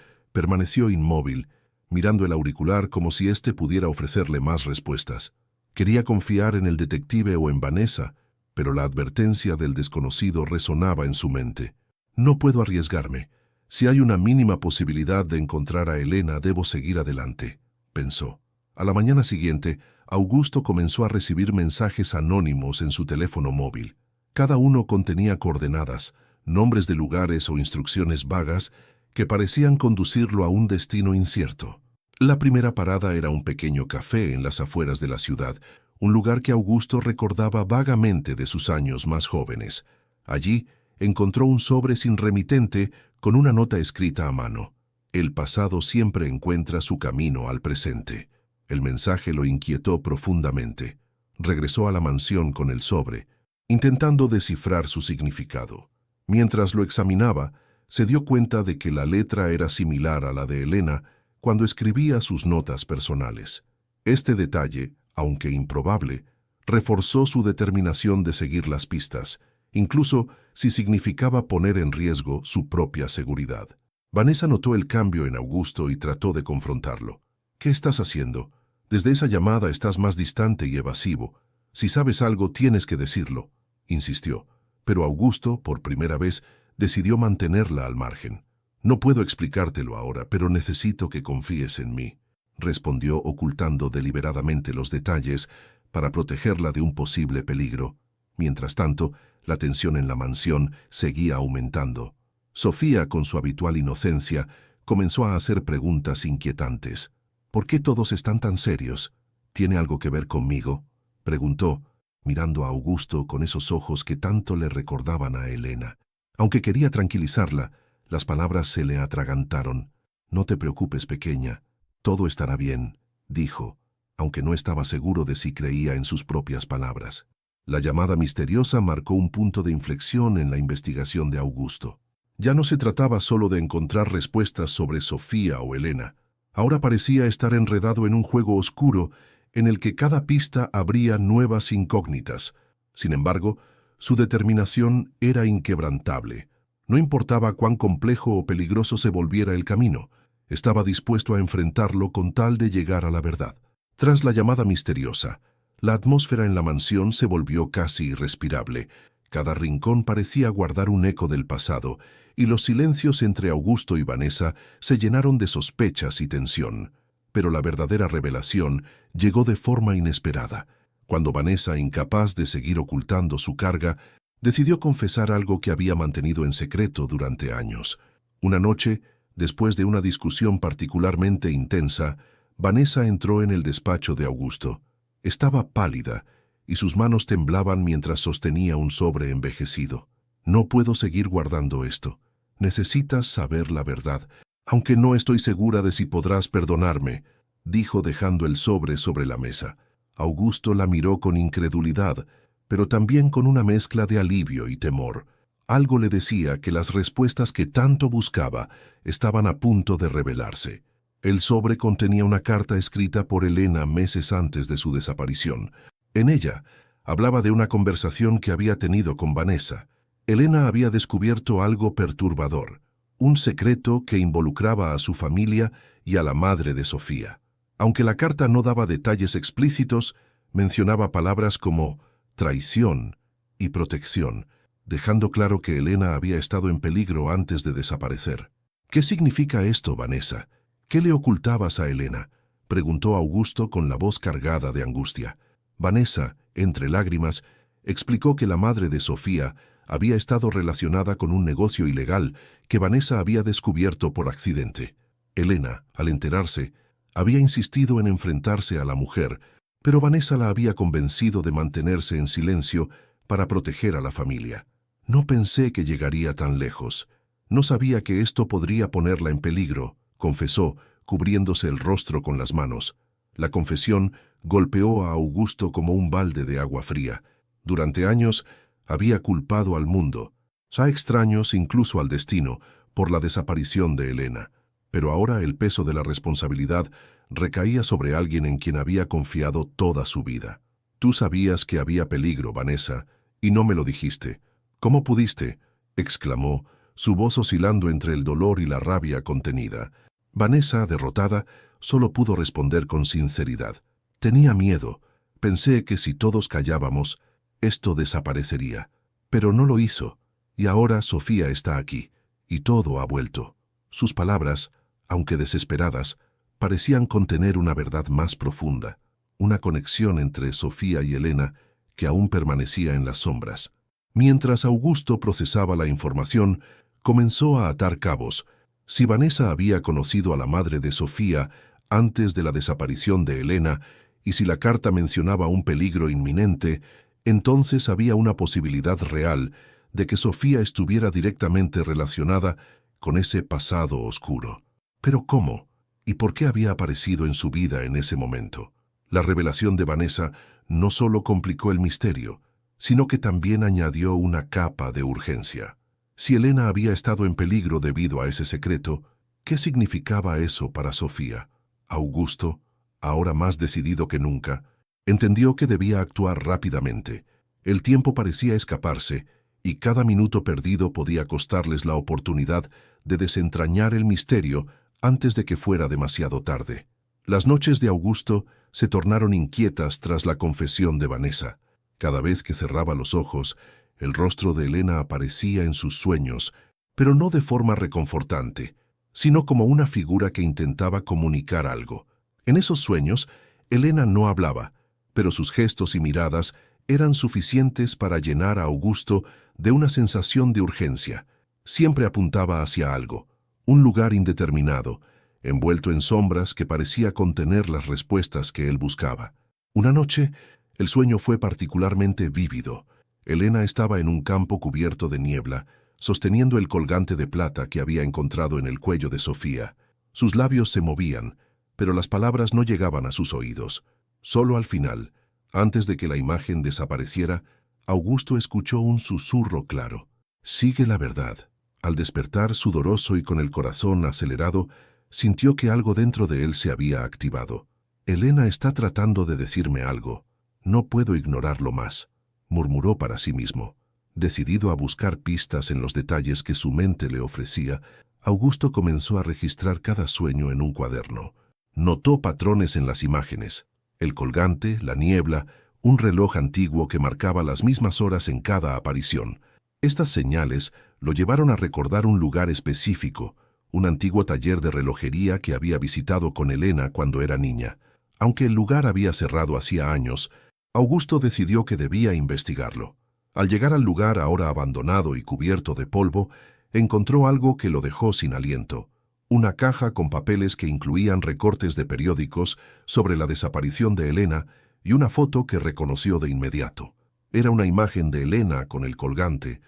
permaneció inmóvil, mirando el auricular como si éste pudiera ofrecerle más respuestas. Quería confiar en el detective o en Vanessa, pero la advertencia del desconocido resonaba en su mente. No puedo arriesgarme. Si hay una mínima posibilidad de encontrar a Elena, debo seguir adelante, pensó. A la mañana siguiente, Augusto comenzó a recibir mensajes anónimos en su teléfono móvil. Cada uno contenía coordenadas, nombres de lugares o instrucciones vagas que parecían conducirlo a un destino incierto. La primera parada era un pequeño café en las afueras de la ciudad, un lugar que Augusto recordaba vagamente de sus años más jóvenes. Allí encontró un sobre sin remitente con una nota escrita a mano. El pasado siempre encuentra su camino al presente. El mensaje lo inquietó profundamente. Regresó a la mansión con el sobre, intentando descifrar su significado. Mientras lo examinaba, se dio cuenta de que la letra era similar a la de Elena cuando escribía sus notas personales. Este detalle, aunque improbable, reforzó su determinación de seguir las pistas, incluso si significaba poner en riesgo su propia seguridad. Vanessa notó el cambio en Augusto y trató de confrontarlo. «¿Qué estás haciendo? Desde esa llamada estás más distante y evasivo. Si sabes algo, tienes que decirlo», insistió. Pero Augusto, por primera vez, decidió mantenerla al margen. «No puedo explicártelo ahora, pero necesito que confíes en mí», respondió ocultando deliberadamente los detalles para protegerla de un posible peligro. Mientras tanto, la tensión en la mansión seguía aumentando. Sofía, con su habitual inocencia, comenzó a hacer preguntas inquietantes. «¿Por qué todos están tan serios? ¿Tiene algo que ver conmigo?», preguntó, mirando a Augusto con esos ojos que tanto le recordaban a Elena. Aunque quería tranquilizarla, las palabras se le atragantaron. «No te preocupes, pequeña. Todo estará bien», dijo, aunque no estaba seguro de si creía en sus propias palabras. La llamada misteriosa marcó un punto de inflexión en la investigación de Augusto. Ya no se trataba solo de encontrar respuestas sobre Sofía o Elena. Ahora parecía estar enredado en un juego oscuro en el que cada pista abría nuevas incógnitas. Sin embargo, su determinación era inquebrantable. No importaba cuán complejo o peligroso se volviera el camino, estaba dispuesto a enfrentarlo con tal de llegar a la verdad. Tras la llamada misteriosa, la atmósfera en la mansión se volvió casi irrespirable. Cada rincón parecía guardar un eco del pasado, y los silencios entre Augusto y Vanessa se llenaron de sospechas y tensión. Pero la verdadera revelación llegó de forma inesperada, cuando Vanessa, incapaz de seguir ocultando su carga, decidió confesar algo que había mantenido en secreto durante años. Una noche, después de una discusión particularmente intensa, Vanessa entró en el despacho de Augusto. Estaba pálida, y sus manos temblaban mientras sostenía un sobre envejecido. «No puedo seguir guardando esto. Necesitas saber la verdad, aunque no estoy segura de si podrás perdonarme», dijo dejando el sobre la mesa. Augusto la miró con incredulidad, pero también con una mezcla de alivio y temor. Algo le decía que las respuestas que tanto buscaba estaban a punto de revelarse. El sobre contenía una carta escrita por Elena meses antes de su desaparición. En ella, hablaba de una conversación que había tenido con Vanessa. Elena había descubierto algo perturbador, un secreto que involucraba a su familia y a la madre de Sofía. Aunque la carta no daba detalles explícitos, mencionaba palabras como traición y protección, dejando claro que Elena había estado en peligro antes de desaparecer. «¿Qué significa esto, Vanessa? ¿Qué le ocultabas a Elena?», preguntó Augusto con la voz cargada de angustia. Vanessa, entre lágrimas, explicó que la madre de Sofía había estado relacionada con un negocio ilegal que Vanessa había descubierto por accidente. Elena, al enterarse, había insistido en enfrentarse a la mujer, pero Vanessa la había convencido de mantenerse en silencio para proteger a la familia. «No pensé que llegaría tan lejos. No sabía que esto podría ponerla en peligro», confesó, cubriéndose el rostro con las manos. La confesión golpeó a Augusto como un balde de agua fría. Durante años había culpado al mundo, a extraños, incluso al destino, por la desaparición de Elena. Pero ahora el peso de la responsabilidad recaía sobre alguien en quien había confiado toda su vida. Tú sabías que había peligro, Vanessa, y no me lo dijiste. ¿Cómo pudiste?, exclamó, su voz oscilando entre el dolor y la rabia contenida. Vanessa, derrotada, solo pudo responder con sinceridad. Tenía miedo. Pensé que si todos callábamos, esto desaparecería. Pero no lo hizo. Y ahora Sofía está aquí, y todo ha vuelto. Sus palabras, aunque desesperadas, parecían contener una verdad más profunda, una conexión entre Sofía y Elena que aún permanecía en las sombras. Mientras Augusto procesaba la información, comenzó a atar cabos. Si Vanessa había conocido a la madre de Sofía antes de la desaparición de Elena, y si la carta mencionaba un peligro inminente, entonces había una posibilidad real de que Sofía estuviera directamente relacionada con ese pasado oscuro. ¿Pero cómo? ¿Y por qué había aparecido en su vida en ese momento? La revelación de Vanessa no solo complicó el misterio, sino que también añadió una capa de urgencia. Si Elena había estado en peligro debido a ese secreto, ¿qué significaba eso para Sofía? Augusto, ahora más decidido que nunca, entendió que debía actuar rápidamente. El tiempo parecía escaparse, y cada minuto perdido podía costarles la oportunidad de desentrañar el misterio antes de que fuera demasiado tarde. Las noches de Augusto se tornaron inquietas tras la confesión de Vanessa. Cada vez que cerraba los ojos, el rostro de Elena aparecía en sus sueños, pero no de forma reconfortante, sino como una figura que intentaba comunicar algo. En esos sueños, Elena no hablaba, pero sus gestos y miradas eran suficientes para llenar a Augusto de una sensación de urgencia. Siempre apuntaba hacia algo, un lugar indeterminado, envuelto en sombras que parecía contener las respuestas que él buscaba. Una noche, el sueño fue particularmente vívido. Elena estaba en un campo cubierto de niebla, sosteniendo el colgante de plata que había encontrado en el cuello de Sofía. Sus labios se movían, pero las palabras no llegaban a sus oídos. Solo al final, antes de que la imagen desapareciera, Augusto escuchó un susurro claro. «Sigue la verdad». Al despertar, sudoroso y con el corazón acelerado, sintió que algo dentro de él se había activado. «Elena está tratando de decirme algo. No puedo ignorarlo más», murmuró para sí mismo. Decidido a buscar pistas en los detalles que su mente le ofrecía, Augusto comenzó a registrar cada sueño en un cuaderno. Notó patrones en las imágenes: el colgante, la niebla, un reloj antiguo que marcaba las mismas horas en cada aparición. Estas señales lo llevaron a recordar un lugar específico, un antiguo taller de relojería que había visitado con Elena cuando era niña. Aunque el lugar había cerrado hacía años, Augusto decidió que debía investigarlo. Al llegar al lugar, ahora abandonado y cubierto de polvo, encontró algo que lo dejó sin aliento: una caja con papeles que incluían recortes de periódicos sobre la desaparición de Elena y una foto que reconoció de inmediato. Era una imagen de Elena con el colgante,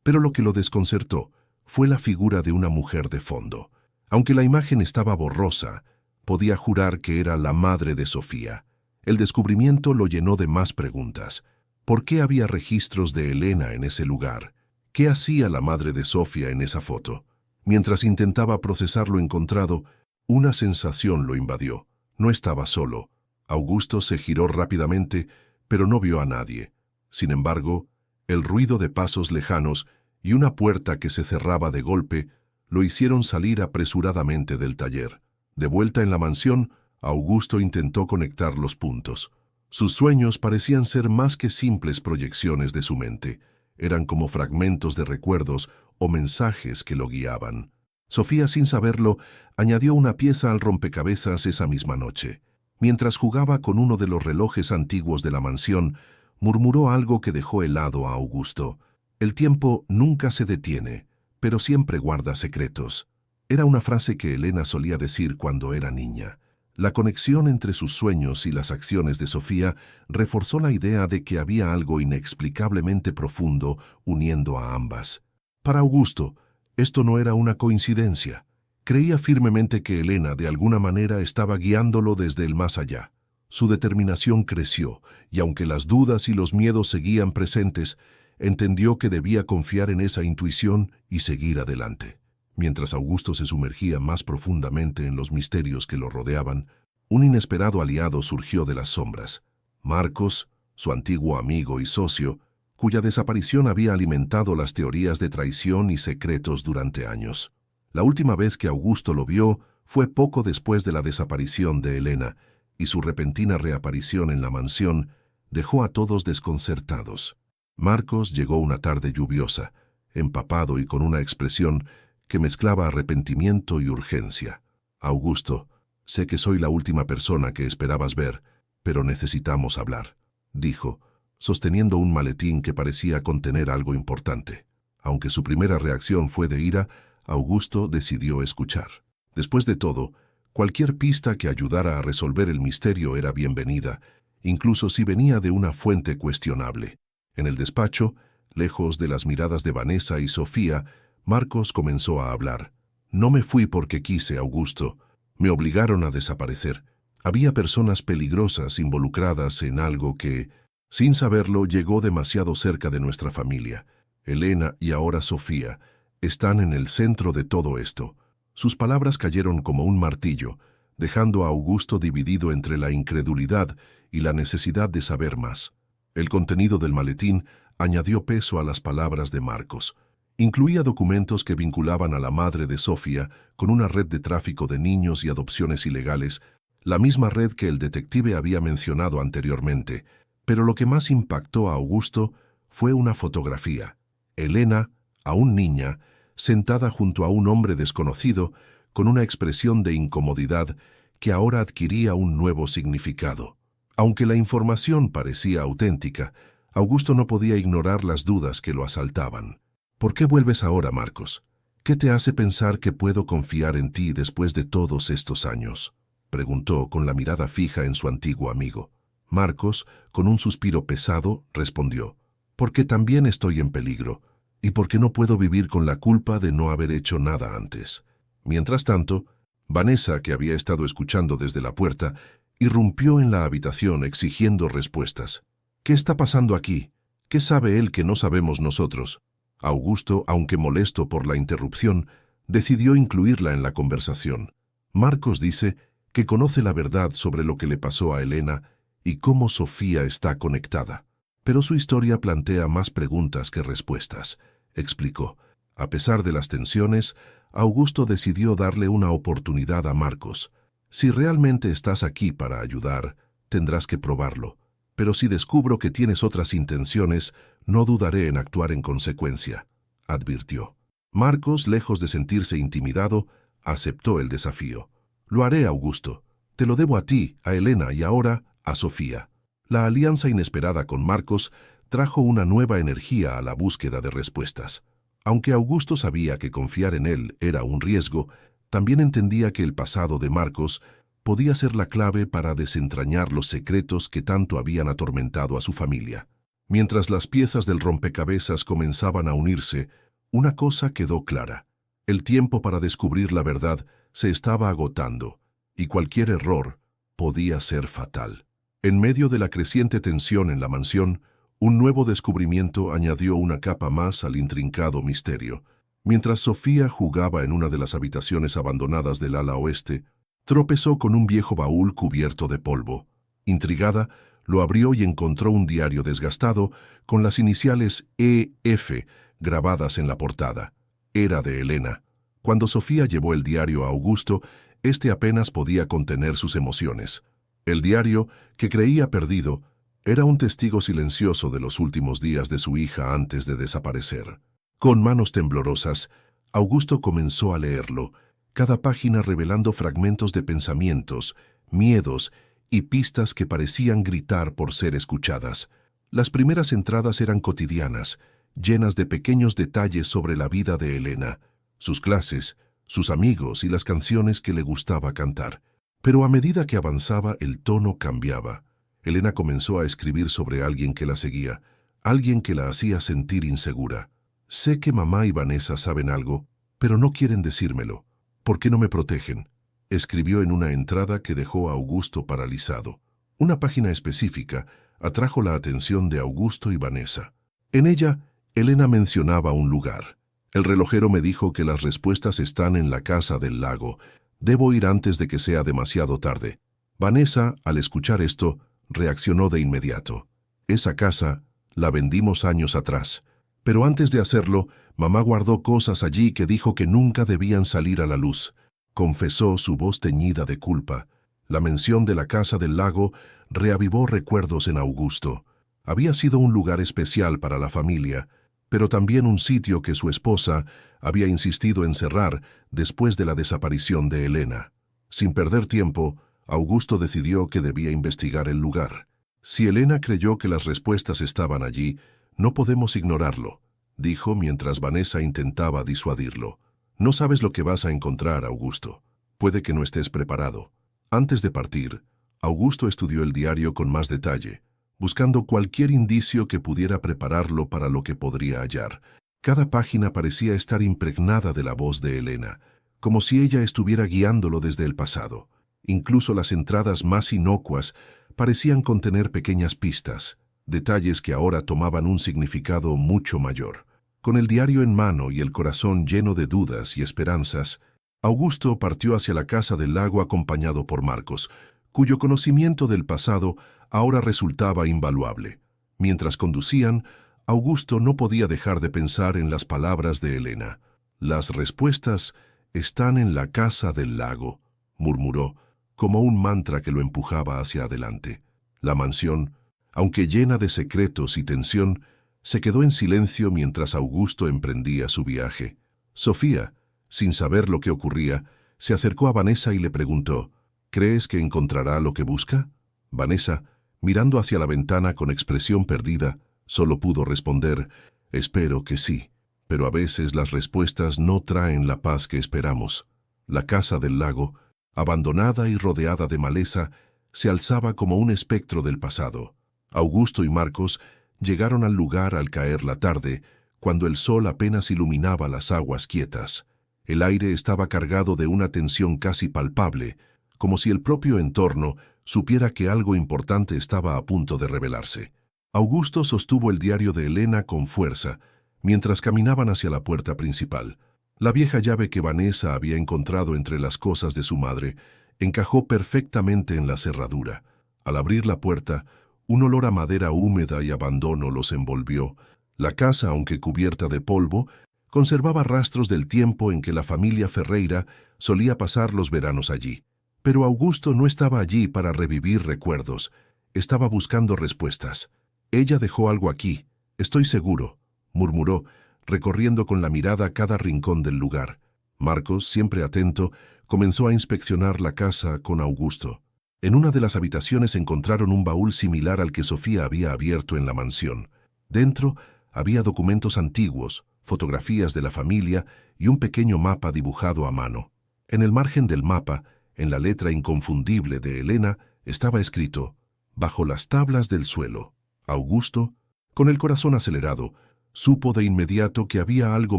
pero lo que lo desconcertó fue la figura de una mujer de fondo. Aunque la imagen estaba borrosa, podía jurar que era la madre de Sofía. El descubrimiento lo llenó de más preguntas. ¿Por qué había registros de Elena en ese lugar? ¿Qué hacía la madre de Sofía en esa foto? Mientras intentaba procesar lo encontrado, una sensación lo invadió. No estaba solo. Augusto se giró rápidamente, pero no vio a nadie. Sin embargo, el ruido de pasos lejanos y una puerta que se cerraba de golpe lo hicieron salir apresuradamente del taller. De vuelta en la mansión, Augusto intentó conectar los puntos. Sus sueños parecían ser más que simples proyecciones de su mente. Eran como fragmentos de recuerdos o mensajes que lo guiaban. Sofía, sin saberlo, añadió una pieza al rompecabezas esa misma noche. Mientras jugaba con uno de los relojes antiguos de la mansión, murmuró algo que dejó helado a Augusto. «El tiempo nunca se detiene, pero siempre guarda secretos». Era una frase que Elena solía decir cuando era niña. La conexión entre sus sueños y las acciones de Sofía reforzó la idea de que había algo inexplicablemente profundo uniendo a ambas. Para Augusto, esto no era una coincidencia. Creía firmemente que Elena de alguna manera estaba guiándolo desde el más allá. Su determinación creció, y aunque las dudas y los miedos seguían presentes, entendió que debía confiar en esa intuición y seguir adelante. Mientras Augusto se sumergía más profundamente en los misterios que lo rodeaban, un inesperado aliado surgió de las sombras. Marcos, su antiguo amigo y socio, cuya desaparición había alimentado las teorías de traición y secretos durante años. La última vez que Augusto lo vio fue poco después de la desaparición de Elena, y su repentina reaparición en la mansión dejó a todos desconcertados. Marcos llegó una tarde lluviosa, empapado y con una expresión que mezclaba arrepentimiento y urgencia. «Augusto, sé que soy la última persona que esperabas ver, pero necesitamos hablar», dijo, sosteniendo un maletín que parecía contener algo importante. Aunque su primera reacción fue de ira, Augusto decidió escuchar. Después de todo, cualquier pista que ayudara a resolver el misterio era bienvenida, incluso si venía de una fuente cuestionable. En el despacho, lejos de las miradas de Vanessa y Sofía, Marcos comenzó a hablar. «No me fui porque quise, Augusto. Me obligaron a desaparecer. Había personas peligrosas involucradas en algo que, sin saberlo, llegó demasiado cerca de nuestra familia. Elena y ahora Sofía están en el centro de todo esto». Sus palabras cayeron como un martillo, dejando a Augusto dividido entre la incredulidad y la necesidad de saber más. El contenido del maletín añadió peso a las palabras de Marcos. Incluía documentos que vinculaban a la madre de Sofía con una red de tráfico de niños y adopciones ilegales, la misma red que el detective había mencionado anteriormente. Pero lo que más impactó a Augusto fue una fotografía. Elena, aún niña, sentada junto a un hombre desconocido, con una expresión de incomodidad que ahora adquiría un nuevo significado. Aunque la información parecía auténtica, Augusto no podía ignorar las dudas que lo asaltaban. «¿Por qué vuelves ahora, Marcos? ¿Qué te hace pensar que puedo confiar en ti después de todos estos años?», preguntó con la mirada fija en su antiguo amigo. Marcos, con un suspiro pesado, respondió: «Porque también estoy en peligro, y porque no puedo vivir con la culpa de no haber hecho nada antes». Mientras tanto, Vanessa, que había estado escuchando desde la puerta, irrumpió en la habitación exigiendo respuestas. «¿Qué está pasando aquí? ¿Qué sabe él que no sabemos nosotros?». Augusto, aunque molesto por la interrupción, decidió incluirla en la conversación. «Marcos dice que conoce la verdad sobre lo que le pasó a Elena y cómo Sofía está conectada. Pero su historia plantea más preguntas que respuestas», explicó. A pesar de las tensiones, Augusto decidió darle una oportunidad a Marcos. «Si realmente estás aquí para ayudar, tendrás que probarlo. Pero si descubro que tienes otras intenciones, no dudaré en actuar en consecuencia», advirtió. Marcos, lejos de sentirse intimidado, aceptó el desafío. «Lo haré, Augusto. Te lo debo a ti, a Elena y ahora a Sofía». La alianza inesperada con Marcos trajo una nueva energía a la búsqueda de respuestas. Aunque Augusto sabía que confiar en él era un riesgo, también entendía que el pasado de Marcos podía ser la clave para desentrañar los secretos que tanto habían atormentado a su familia. Mientras las piezas del rompecabezas comenzaban a unirse, una cosa quedó clara: el tiempo para descubrir la verdad se estaba agotando, y cualquier error podía ser fatal. En medio de la creciente tensión en la mansión, un nuevo descubrimiento añadió una capa más al intrincado misterio. Mientras Sofía jugaba en una de las habitaciones abandonadas del ala oeste, tropezó con un viejo baúl cubierto de polvo. Intrigada, lo abrió y encontró un diario desgastado con las iniciales E.F. grabadas en la portada. Era de Elena. Cuando Sofía llevó el diario a Augusto, este apenas podía contener sus emociones. El diario, que creía perdido, era un testigo silencioso de los últimos días de su hija antes de desaparecer. Con manos temblorosas, Augusto comenzó a leerlo, cada página revelando fragmentos de pensamientos, miedos y pistas que parecían gritar por ser escuchadas. Las primeras entradas eran cotidianas, llenas de pequeños detalles sobre la vida de Elena, sus clases, sus amigos y las canciones que le gustaba cantar. Pero a medida que avanzaba, el tono cambiaba. Elena comenzó a escribir sobre alguien que la seguía, alguien que la hacía sentir insegura. «Sé que mamá y Vanessa saben algo, pero no quieren decírmelo. ¿Por qué no me protegen?», escribió en una entrada que dejó a Augusto paralizado. Una página específica atrajo la atención de Augusto y Vanessa. En ella, Elena mencionaba un lugar. «El relojero me dijo que las respuestas están en la casa del lago. Debo ir antes de que sea demasiado tarde». Vanessa, al escuchar esto, reaccionó de inmediato. Esa casa la vendimos años atrás. Pero antes de hacerlo, mamá guardó cosas allí que dijo que nunca debían salir a la luz. Confesó su voz teñida de culpa. La mención de la casa del lago reavivó recuerdos en Augusto. Había sido un lugar especial para la familia, pero también un sitio que su esposa había insistido en cerrar después de la desaparición de Elena. Sin perder tiempo, Augusto decidió que debía investigar el lugar. Si Elena creyó que las respuestas estaban allí, no podemos ignorarlo, dijo mientras Vanessa intentaba disuadirlo. No sabes lo que vas a encontrar, Augusto. Puede que no estés preparado. Antes de partir, Augusto estudió el diario con más detalle, buscando cualquier indicio que pudiera prepararlo para lo que podría hallar. Cada página parecía estar impregnada de la voz de Elena, como si ella estuviera guiándolo desde el pasado. Incluso las entradas más inocuas parecían contener pequeñas pistas, detalles que ahora tomaban un significado mucho mayor. Con el diario en mano y el corazón lleno de dudas y esperanzas, Augusto partió hacia la casa del lago acompañado por Marcos, cuyo conocimiento del pasado ahora resultaba invaluable. Mientras conducían, Augusto no podía dejar de pensar en las palabras de Elena. «Las respuestas están en la casa del lago», murmuró, como un mantra que lo empujaba hacia adelante. La mansión, aunque llena de secretos y tensión, se quedó en silencio mientras Augusto emprendía su viaje. Sofía, sin saber lo que ocurría, se acercó a Vanessa y le preguntó, «¿Crees que encontrará lo que busca?». Vanessa, mirando hacia la ventana con expresión perdida, solo pudo responder, «Espero que sí, pero a veces las respuestas no traen la paz que esperamos». La casa del lago, abandonada y rodeada de maleza, se alzaba como un espectro del pasado. Augusto y Marcos llegaron al lugar al caer la tarde, cuando el sol apenas iluminaba las aguas quietas. El aire estaba cargado de una tensión casi palpable, como si el propio entorno supiera que algo importante estaba a punto de revelarse. Augusto sostuvo el diario de Elena con fuerza, mientras caminaban hacia la puerta principal. La vieja llave que Vanessa había encontrado entre las cosas de su madre encajó perfectamente en la cerradura. Al abrir la puerta, un olor a madera húmeda y abandono los envolvió. La casa, aunque cubierta de polvo, conservaba rastros del tiempo en que la familia Ferreira solía pasar los veranos allí. Pero Augusto no estaba allí para revivir recuerdos, estaba buscando respuestas. «Ella dejó algo aquí, estoy seguro», murmuró, recorriendo con la mirada cada rincón del lugar. Marcos, siempre atento, comenzó a inspeccionar la casa con Augusto. En una de las habitaciones encontraron un baúl similar al que Sofía había abierto en la mansión. Dentro había documentos antiguos, fotografías de la familia y un pequeño mapa dibujado a mano. En el margen del mapa, en la letra inconfundible de Elena, estaba escrito, «Bajo las tablas del suelo». Augusto, con el corazón acelerado, supo de inmediato que había algo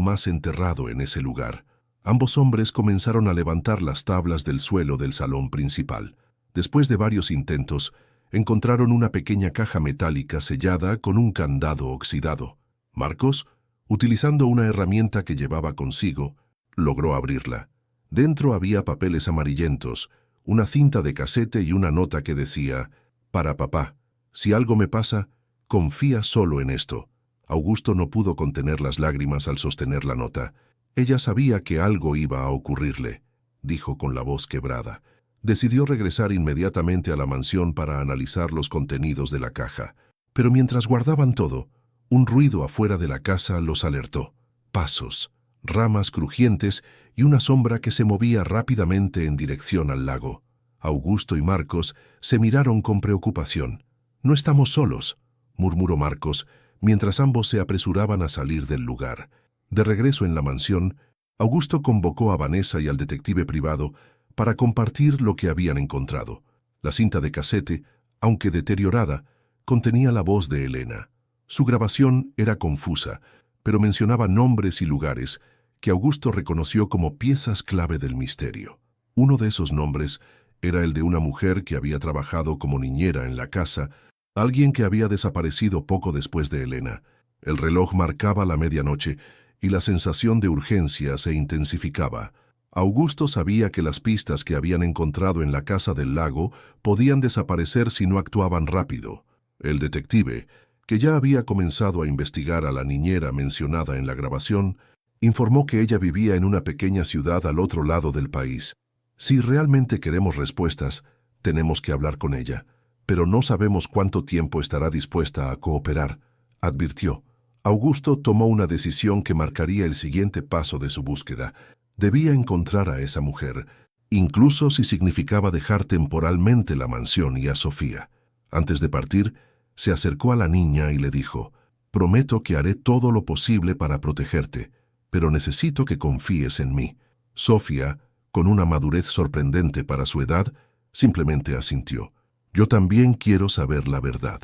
más enterrado en ese lugar. Ambos hombres comenzaron a levantar las tablas del suelo del salón principal. Después de varios intentos, encontraron una pequeña caja metálica sellada con un candado oxidado. Marcos, utilizando una herramienta que llevaba consigo, logró abrirla. Dentro había papeles amarillentos, una cinta de casete y una nota que decía, «Para papá, si algo me pasa, confía solo en esto». Augusto no pudo contener las lágrimas al sostener la nota. Ella sabía que algo iba a ocurrirle, dijo con la voz quebrada. Decidió regresar inmediatamente a la mansión para analizar los contenidos de la caja. Pero mientras guardaban todo, un ruido afuera de la casa los alertó. Pasos, ramas crujientes y una sombra que se movía rápidamente en dirección al lago. Augusto y Marcos se miraron con preocupación. «No estamos solos», murmuró Marcos, mientras ambos se apresuraban a salir del lugar. De regreso en la mansión, Augusto convocó a Vanessa y al detective privado para compartir lo que habían encontrado. La cinta de casete, aunque deteriorada, contenía la voz de Elena. Su grabación era confusa, pero mencionaba nombres y lugares que Augusto reconoció como piezas clave del misterio. Uno de esos nombres era el de una mujer que había trabajado como niñera en la casa, alguien que había desaparecido poco después de Elena. El reloj marcaba la medianoche y la sensación de urgencia se intensificaba. Augusto sabía que las pistas que habían encontrado en la casa del lago podían desaparecer si no actuaban rápido. El detective, que ya había comenzado a investigar a la niñera mencionada en la grabación, informó que ella vivía en una pequeña ciudad al otro lado del país. Si realmente queremos respuestas, tenemos que hablar con ella, pero no sabemos cuánto tiempo estará dispuesta a cooperar, advirtió. Augusto tomó una decisión que marcaría el siguiente paso de su búsqueda. Debía encontrar a esa mujer, incluso si significaba dejar temporalmente la mansión y a Sofía. Antes de partir, se acercó a la niña y le dijo: «Prometo que haré todo lo posible para protegerte, pero necesito que confíes en mí». Sofía, con una madurez sorprendente para su edad, simplemente asintió. «Yo también quiero saber la verdad».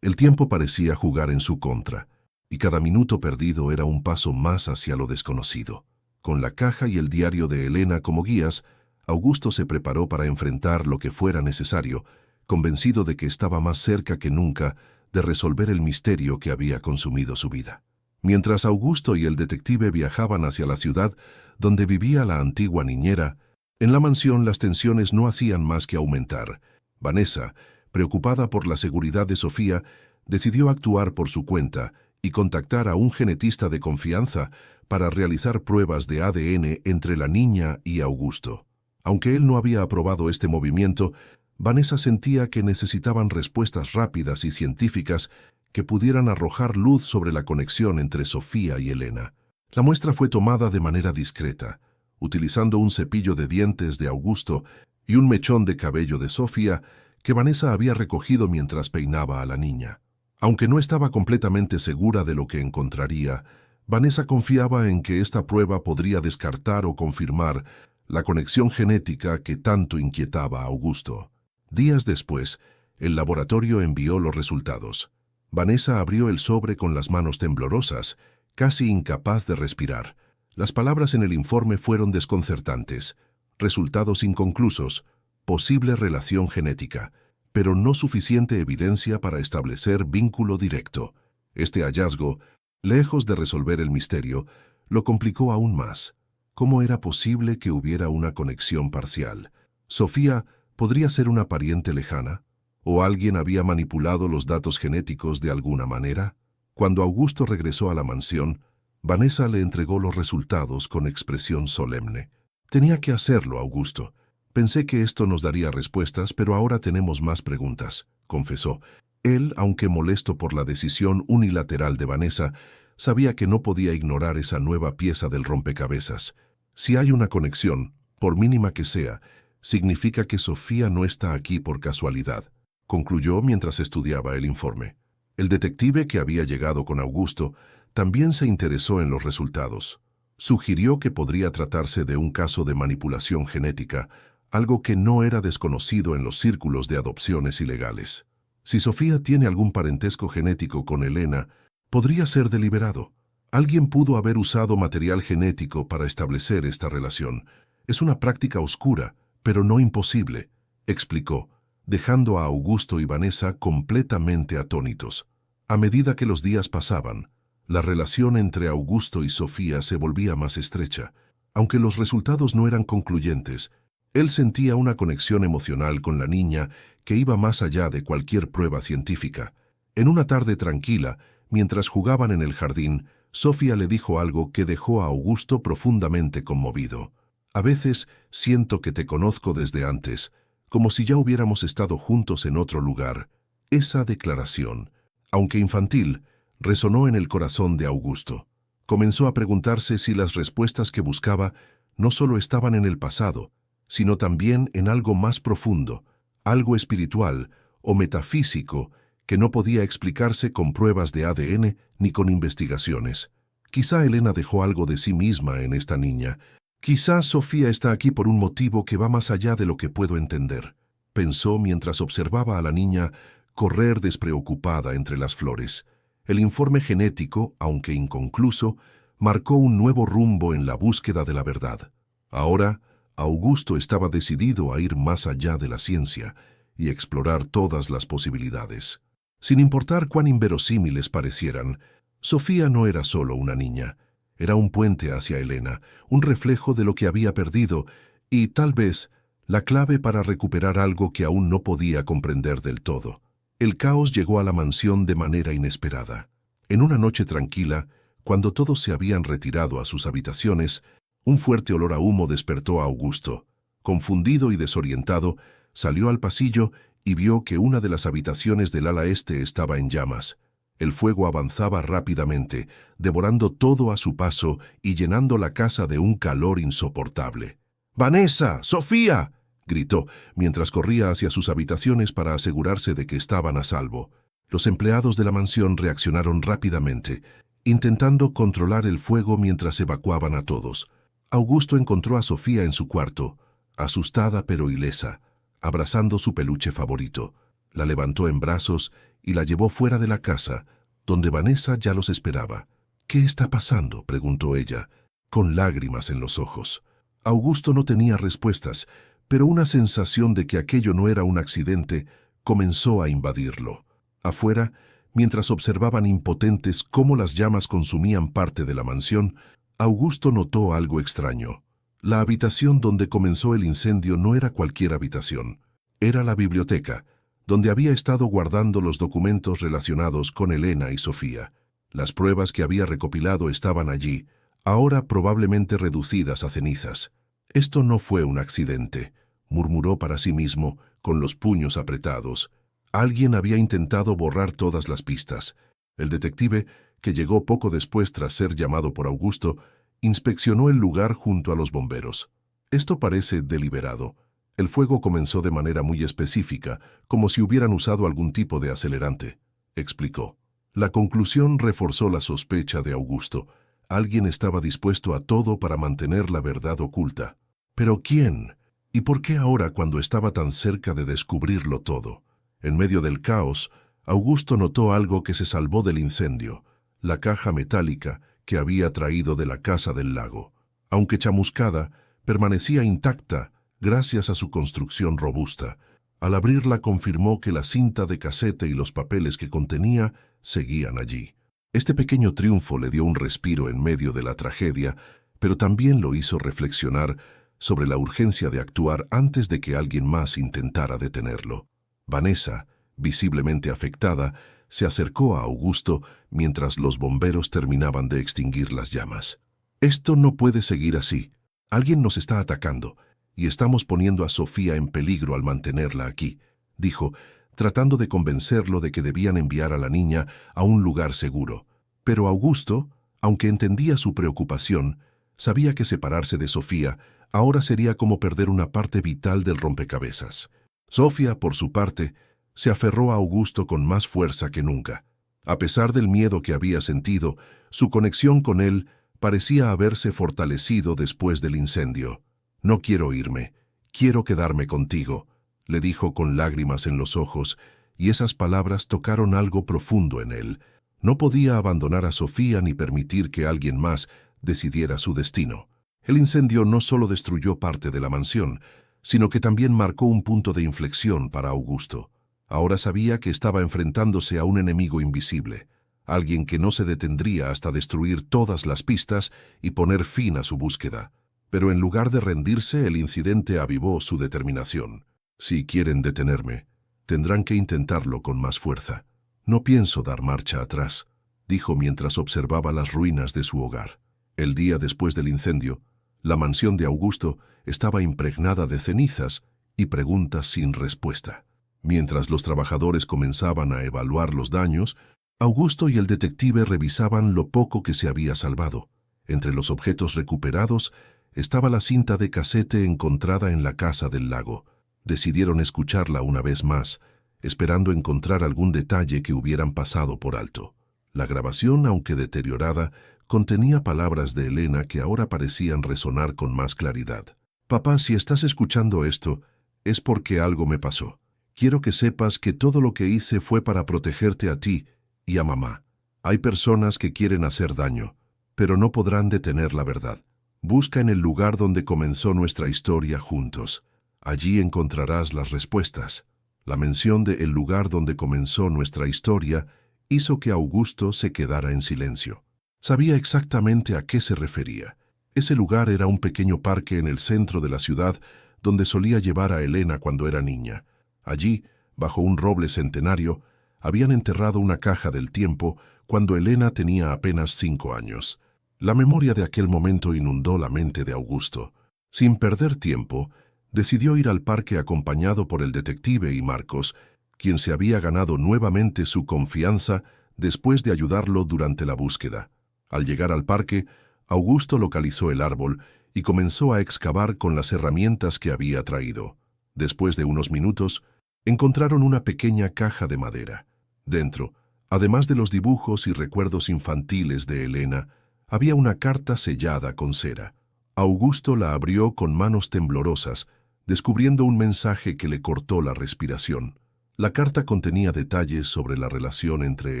El tiempo parecía jugar en su contra, y cada minuto perdido era un paso más hacia lo desconocido. Con la caja y el diario de Elena como guías, Augusto se preparó para enfrentar lo que fuera necesario, convencido de que estaba más cerca que nunca de resolver el misterio que había consumido su vida. Mientras Augusto y el detective viajaban hacia la ciudad donde vivía la antigua niñera, en la mansión las tensiones no hacían más que aumentar. Vanessa, preocupada por la seguridad de Sofía, decidió actuar por su cuenta y contactar a un genetista de confianza para realizar pruebas de ADN entre la niña y Augusto. Aunque él no había aprobado este movimiento, Vanessa sentía que necesitaban respuestas rápidas y científicas que pudieran arrojar luz sobre la conexión entre Sofía y Elena. La muestra fue tomada de manera discreta, utilizando un cepillo de dientes de Augusto y un mechón de cabello de Sofía que Vanessa había recogido mientras peinaba a la niña. Aunque no estaba completamente segura de lo que encontraría, Vanessa confiaba en que esta prueba podría descartar o confirmar la conexión genética que tanto inquietaba a Augusto. Días después, el laboratorio envió los resultados. Vanessa abrió el sobre con las manos temblorosas, casi incapaz de respirar. Las palabras en el informe fueron desconcertantes. Resultados inconclusos, posible relación genética, pero no suficiente evidencia para establecer vínculo directo. Este hallazgo, lejos de resolver el misterio, lo complicó aún más. ¿Cómo era posible que hubiera una conexión parcial? Sofía ¿podría ser una pariente lejana? ¿O alguien había manipulado los datos genéticos de alguna manera? Cuando Augusto regresó a la mansión, Vanessa le entregó los resultados con expresión solemne. «Tenía que hacerlo, Augusto. Pensé que esto nos daría respuestas, pero ahora tenemos más preguntas», confesó. Él, aunque molesto por la decisión unilateral de Vanessa, sabía que no podía ignorar esa nueva pieza del rompecabezas. Si hay una conexión, por mínima que sea, significa que Sofía no está aquí por casualidad, concluyó mientras estudiaba el informe. El detective que había llegado con Augusto también se interesó en los resultados. Sugirió que podría tratarse de un caso de manipulación genética, algo que no era desconocido en los círculos de adopciones ilegales. Si Sofía tiene algún parentesco genético con Elena, podría ser deliberado. Alguien pudo haber usado material genético para establecer esta relación. Es una práctica oscura, pero no imposible, explicó, dejando a Augusto y Vanessa completamente atónitos. A medida que los días pasaban, la relación entre Augusto y Sofía se volvía más estrecha. Aunque los resultados no eran concluyentes, él sentía una conexión emocional con la niña que iba más allá de cualquier prueba científica. En una tarde tranquila, mientras jugaban en el jardín, Sofía le dijo algo que dejó a Augusto profundamente conmovido. «A veces siento que te conozco desde antes, como si ya hubiéramos estado juntos en otro lugar». Esa declaración, aunque infantil, resonó en el corazón de Augusto. Comenzó a preguntarse si las respuestas que buscaba no solo estaban en el pasado, sino también en algo más profundo, algo espiritual o metafísico que no podía explicarse con pruebas de ADN ni con investigaciones. Quizá Elena dejó algo de sí misma en esta niña. Quizás Sofía está aquí por un motivo que va más allá de lo que puedo entender, pensó mientras observaba a la niña correr despreocupada entre las flores. El informe genético, aunque inconcluso, marcó un nuevo rumbo en la búsqueda de la verdad. Ahora, Augusto estaba decidido a ir más allá de la ciencia y explorar todas las posibilidades. Sin importar cuán inverosímiles parecieran, Sofía no era solo una niña. Era un puente hacia Elena, un reflejo de lo que había perdido y, tal vez, la clave para recuperar algo que aún no podía comprender del todo. El caos llegó a la mansión de manera inesperada. En una noche tranquila, cuando todos se habían retirado a sus habitaciones, un fuerte olor a humo despertó a Augusto. Confundido y desorientado, salió al pasillo y vio que una de las habitaciones del ala este estaba en llamas. El fuego avanzaba rápidamente, devorando todo a su paso y llenando la casa de un calor insoportable. «¡Vanessa! ¡Sofía!», gritó, mientras corría hacia sus habitaciones para asegurarse de que estaban a salvo. Los empleados de la mansión reaccionaron rápidamente, intentando controlar el fuego mientras evacuaban a todos. Augusto encontró a Sofía en su cuarto, asustada pero ilesa, abrazando su peluche favorito. La levantó en brazos y la llevó fuera de la casa, donde Vanessa ya los esperaba. «¿Qué está pasando?», preguntó ella, con lágrimas en los ojos. Augusto no tenía respuestas, pero una sensación de que aquello no era un accidente comenzó a invadirlo. Afuera, mientras observaban impotentes cómo las llamas consumían parte de la mansión, Augusto notó algo extraño. La habitación donde comenzó el incendio no era cualquier habitación. Era la biblioteca, donde había estado guardando los documentos relacionados con Elena y Sofía. Las pruebas que había recopilado estaban allí, ahora probablemente reducidas a cenizas. «Esto no fue un accidente», murmuró para sí mismo, con los puños apretados. Alguien había intentado borrar todas las pistas. El detective, que llegó poco después tras ser llamado por Augusto, inspeccionó el lugar junto a los bomberos. «Esto parece deliberado. El fuego comenzó de manera muy específica, como si hubieran usado algún tipo de acelerante», explicó. La conclusión reforzó la sospecha de Augusto. Alguien estaba dispuesto a todo para mantener la verdad oculta. ¿Pero quién? ¿Y por qué ahora cuando estaba tan cerca de descubrirlo todo? En medio del caos, Augusto notó algo que se salvó del incendio: la caja metálica que había traído de la casa del lago. Aunque chamuscada, permanecía intacta gracias a su construcción robusta. Al abrirla confirmó que la cinta de casete y los papeles que contenía seguían allí. Este pequeño triunfo le dio un respiro en medio de la tragedia, pero también lo hizo reflexionar sobre la urgencia de actuar antes de que alguien más intentara detenerlo. Vanessa, visiblemente afectada, se acercó a Augusto mientras los bomberos terminaban de extinguir las llamas. «Esto no puede seguir así. Alguien nos está atacando, y estamos poniendo a Sofía en peligro al mantenerla aquí», dijo, tratando de convencerlo de que debían enviar a la niña a un lugar seguro. Pero Augusto, aunque entendía su preocupación, sabía que separarse de Sofía ahora sería como perder una parte vital del rompecabezas. Sofía, por su parte, se aferró a Augusto con más fuerza que nunca. A pesar del miedo que había sentido, su conexión con él parecía haberse fortalecido después del incendio. «No quiero irme, quiero quedarme contigo», le dijo con lágrimas en los ojos, y esas palabras tocaron algo profundo en él. No podía abandonar a Sofía ni permitir que alguien más decidiera su destino. El incendio no solo destruyó parte de la mansión, sino que también marcó un punto de inflexión para Augusto. Ahora sabía que estaba enfrentándose a un enemigo invisible, alguien que no se detendría hasta destruir todas las pistas y poner fin a su búsqueda. Pero en lugar de rendirse, el incidente avivó su determinación. «Si quieren detenerme, tendrán que intentarlo con más fuerza. No pienso dar marcha atrás», dijo mientras observaba las ruinas de su hogar. El día después del incendio, la mansión de Augusto estaba impregnada de cenizas y preguntas sin respuesta. Mientras los trabajadores comenzaban a evaluar los daños, Augusto y el detective revisaban lo poco que se había salvado. Entre los objetos recuperados estaba la cinta de casete encontrada en la casa del lago. Decidieron escucharla una vez más, esperando encontrar algún detalle que hubieran pasado por alto. La grabación, aunque deteriorada, contenía palabras de Elena que ahora parecían resonar con más claridad. «Papá, si estás escuchando esto, es porque algo me pasó. Quiero que sepas que todo lo que hice fue para protegerte a ti y a mamá. Hay personas que quieren hacer daño, pero no podrán detener la verdad. Busca en el lugar donde comenzó nuestra historia juntos. Allí encontrarás las respuestas». La mención de el lugar donde comenzó nuestra historia hizo que Augusto se quedara en silencio. Sabía exactamente a qué se refería. Ese lugar era un pequeño parque en el centro de la ciudad donde solía llevar a Elena cuando era niña. Allí, Bajo un roble centenario, habían enterrado una caja del tiempo cuando Elena tenía apenas 5 años. La memoria de aquel momento inundó la mente de Augusto. Sin perder tiempo, decidió ir al parque acompañado por el detective y Marcos, quien se había ganado nuevamente su confianza después de ayudarlo durante la búsqueda. Al llegar al parque, Augusto localizó el árbol y comenzó a excavar con las herramientas que había traído. Después de unos minutos, encontraron una pequeña caja de madera. Dentro, además de los dibujos y recuerdos infantiles de Elena, había una carta sellada con cera. Augusto la abrió con manos temblorosas, descubriendo un mensaje que le cortó la respiración. La carta contenía detalles sobre la relación entre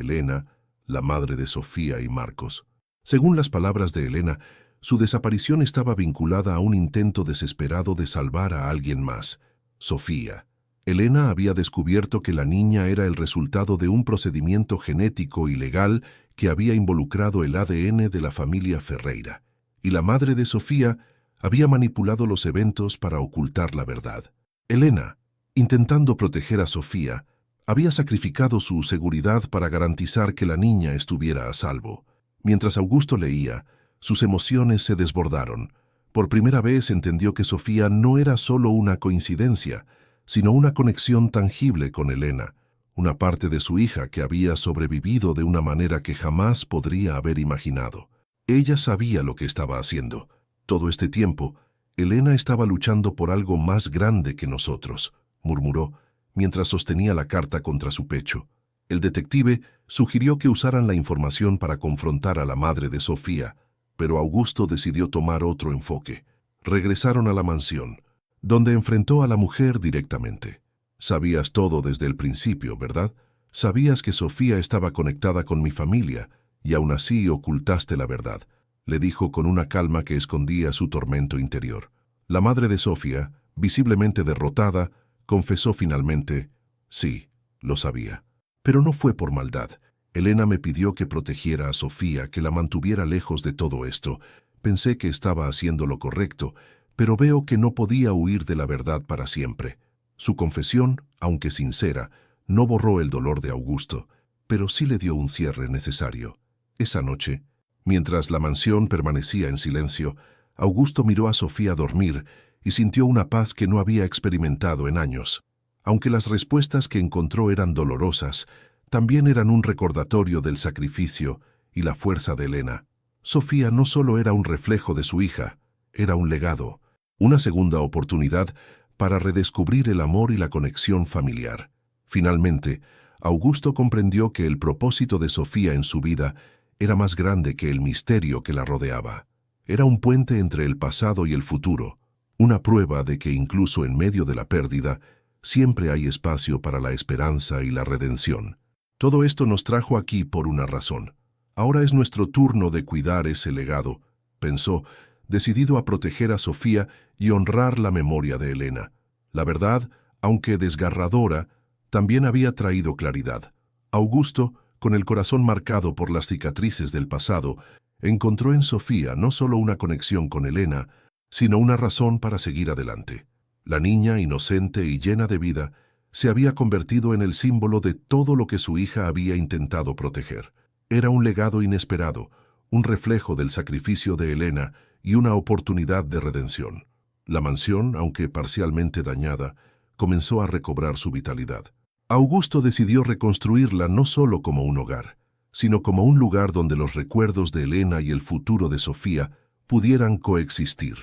Elena, la madre de Sofía y Marcos. Según las palabras de Elena, su desaparición estaba vinculada a un intento desesperado de salvar a alguien más, Sofía. Elena había descubierto que la niña era el resultado de un procedimiento genético y legal que había involucrado el ADN de la familia Ferreira, y la madre de Sofía había manipulado los eventos para ocultar la verdad. Elena, intentando proteger a Sofía, había sacrificado su seguridad para garantizar que la niña estuviera a salvo. Mientras Augusto leía, sus emociones se desbordaron. Por primera vez entendió que Sofía no era solo una coincidencia, sino una conexión tangible con Elena, una parte de su hija que había sobrevivido de una manera que jamás podría haber imaginado. Ella sabía lo que estaba haciendo. Todo este tiempo, Elena estaba luchando por algo más grande que nosotros, murmuró, mientras sostenía la carta contra su pecho. El detective sugirió que usaran la información para confrontar a la madre de Sofía, pero Augusto decidió tomar otro enfoque. Regresaron a la mansión, donde enfrentó a la mujer directamente. Sabías todo desde el principio, ¿verdad? Sabías que Sofía estaba conectada con mi familia, y aún así ocultaste la verdad, le dijo con una calma que escondía su tormento interior. La madre de Sofía, visiblemente derrotada, confesó finalmente, sí, lo sabía. Pero no fue por maldad. Elena me pidió que protegiera a Sofía, que la mantuviera lejos de todo esto. Pensé que estaba haciendo lo correcto, pero veo que no podía huir de la verdad para siempre. Su confesión, aunque sincera, no borró el dolor de Augusto, pero sí le dio un cierre necesario. Esa noche, mientras la mansión permanecía en silencio, Augusto miró a Sofía dormir y sintió una paz que no había experimentado en años. Aunque las respuestas que encontró eran dolorosas, también eran un recordatorio del sacrificio y la fuerza de Elena. Sofía no solo era un reflejo de su hija, era un legado, una segunda oportunidad para redescubrir el amor y la conexión familiar. Finalmente, Augusto comprendió que el propósito de Sofía en su vida era más grande que el misterio que la rodeaba. Era un puente entre el pasado y el futuro, una prueba de que incluso en medio de la pérdida, siempre hay espacio para la esperanza y la redención. Todo esto nos trajo aquí por una razón. Ahora es nuestro turno de cuidar ese legado, pensó, decidido a proteger a Sofía y honrar la memoria de Elena. La verdad, aunque desgarradora, también había traído claridad. Augusto, con el corazón marcado por las cicatrices del pasado, encontró en Sofía no solo una conexión con Elena, sino una razón para seguir adelante. La niña, inocente y llena de vida, se había convertido en el símbolo de todo lo que su hija había intentado proteger. Era un legado inesperado, un reflejo del sacrificio de Elena y una oportunidad de redención. La mansión, aunque parcialmente dañada, comenzó a recobrar su vitalidad. Augusto decidió reconstruirla no solo como un hogar, sino como un lugar donde los recuerdos de Elena y el futuro de Sofía pudieran coexistir.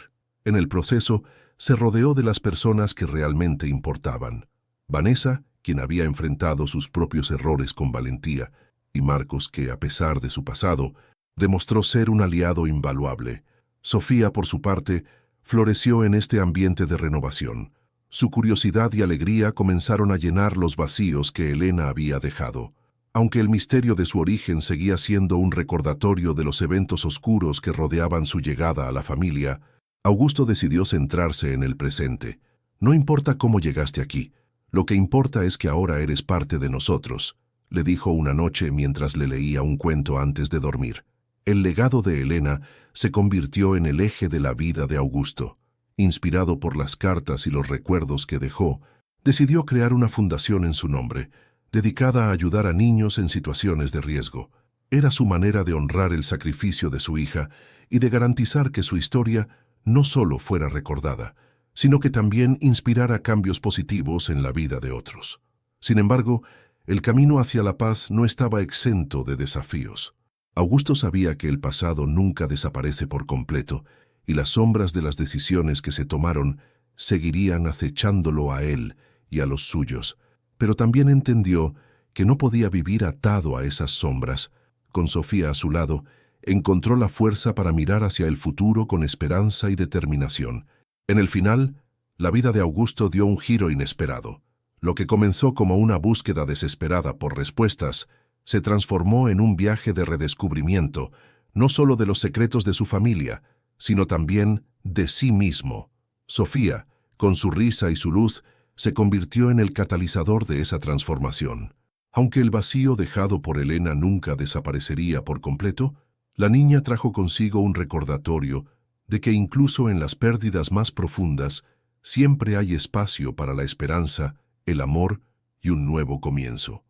En el proceso, se rodeó de las personas que realmente importaban. Vanessa, quien había enfrentado sus propios errores con valentía, y Marcos, que, a pesar de su pasado, demostró ser un aliado invaluable. Sofía, por su parte, floreció en este ambiente de renovación. Su curiosidad y alegría comenzaron a llenar los vacíos que Elena había dejado. Aunque el misterio de su origen seguía siendo un recordatorio de los eventos oscuros que rodeaban su llegada a la familia, Augusto decidió centrarse en el presente. No importa cómo llegaste aquí, lo que importa es que ahora eres parte de nosotros, le dijo una noche mientras le leía un cuento antes de dormir. El legado de Elena se convirtió en el eje de la vida de Augusto. Inspirado por las cartas y los recuerdos que dejó, Decidió crear una fundación en su nombre, dedicada a ayudar a niños en situaciones de riesgo. Era su manera de honrar el sacrificio de su hija y de garantizar que su historia no solo fuera recordada, sino que también inspirara cambios positivos en la vida de otros. Sin embargo, el camino hacia la paz no estaba exento de desafíos. Augusto sabía que el pasado nunca desaparece por completo y las sombras de las decisiones que se tomaron seguirían acechándolo a él y a los suyos, pero también entendió que no podía vivir atado a esas sombras. Con Sofía a su lado, encontró la fuerza para mirar hacia el futuro con esperanza y determinación. En el final, la vida de Augusto dio un giro inesperado. Lo que comenzó como una búsqueda desesperada por respuestas, se transformó en un viaje de redescubrimiento, no solo de los secretos de su familia, sino también de sí mismo. Sofía, con su risa y su luz, se convirtió en el catalizador de esa transformación. Aunque el vacío dejado por Elena nunca desaparecería por completo, la niña trajo consigo un recordatorio de que incluso en las pérdidas más profundas siempre hay espacio para la esperanza, el amor y un nuevo comienzo.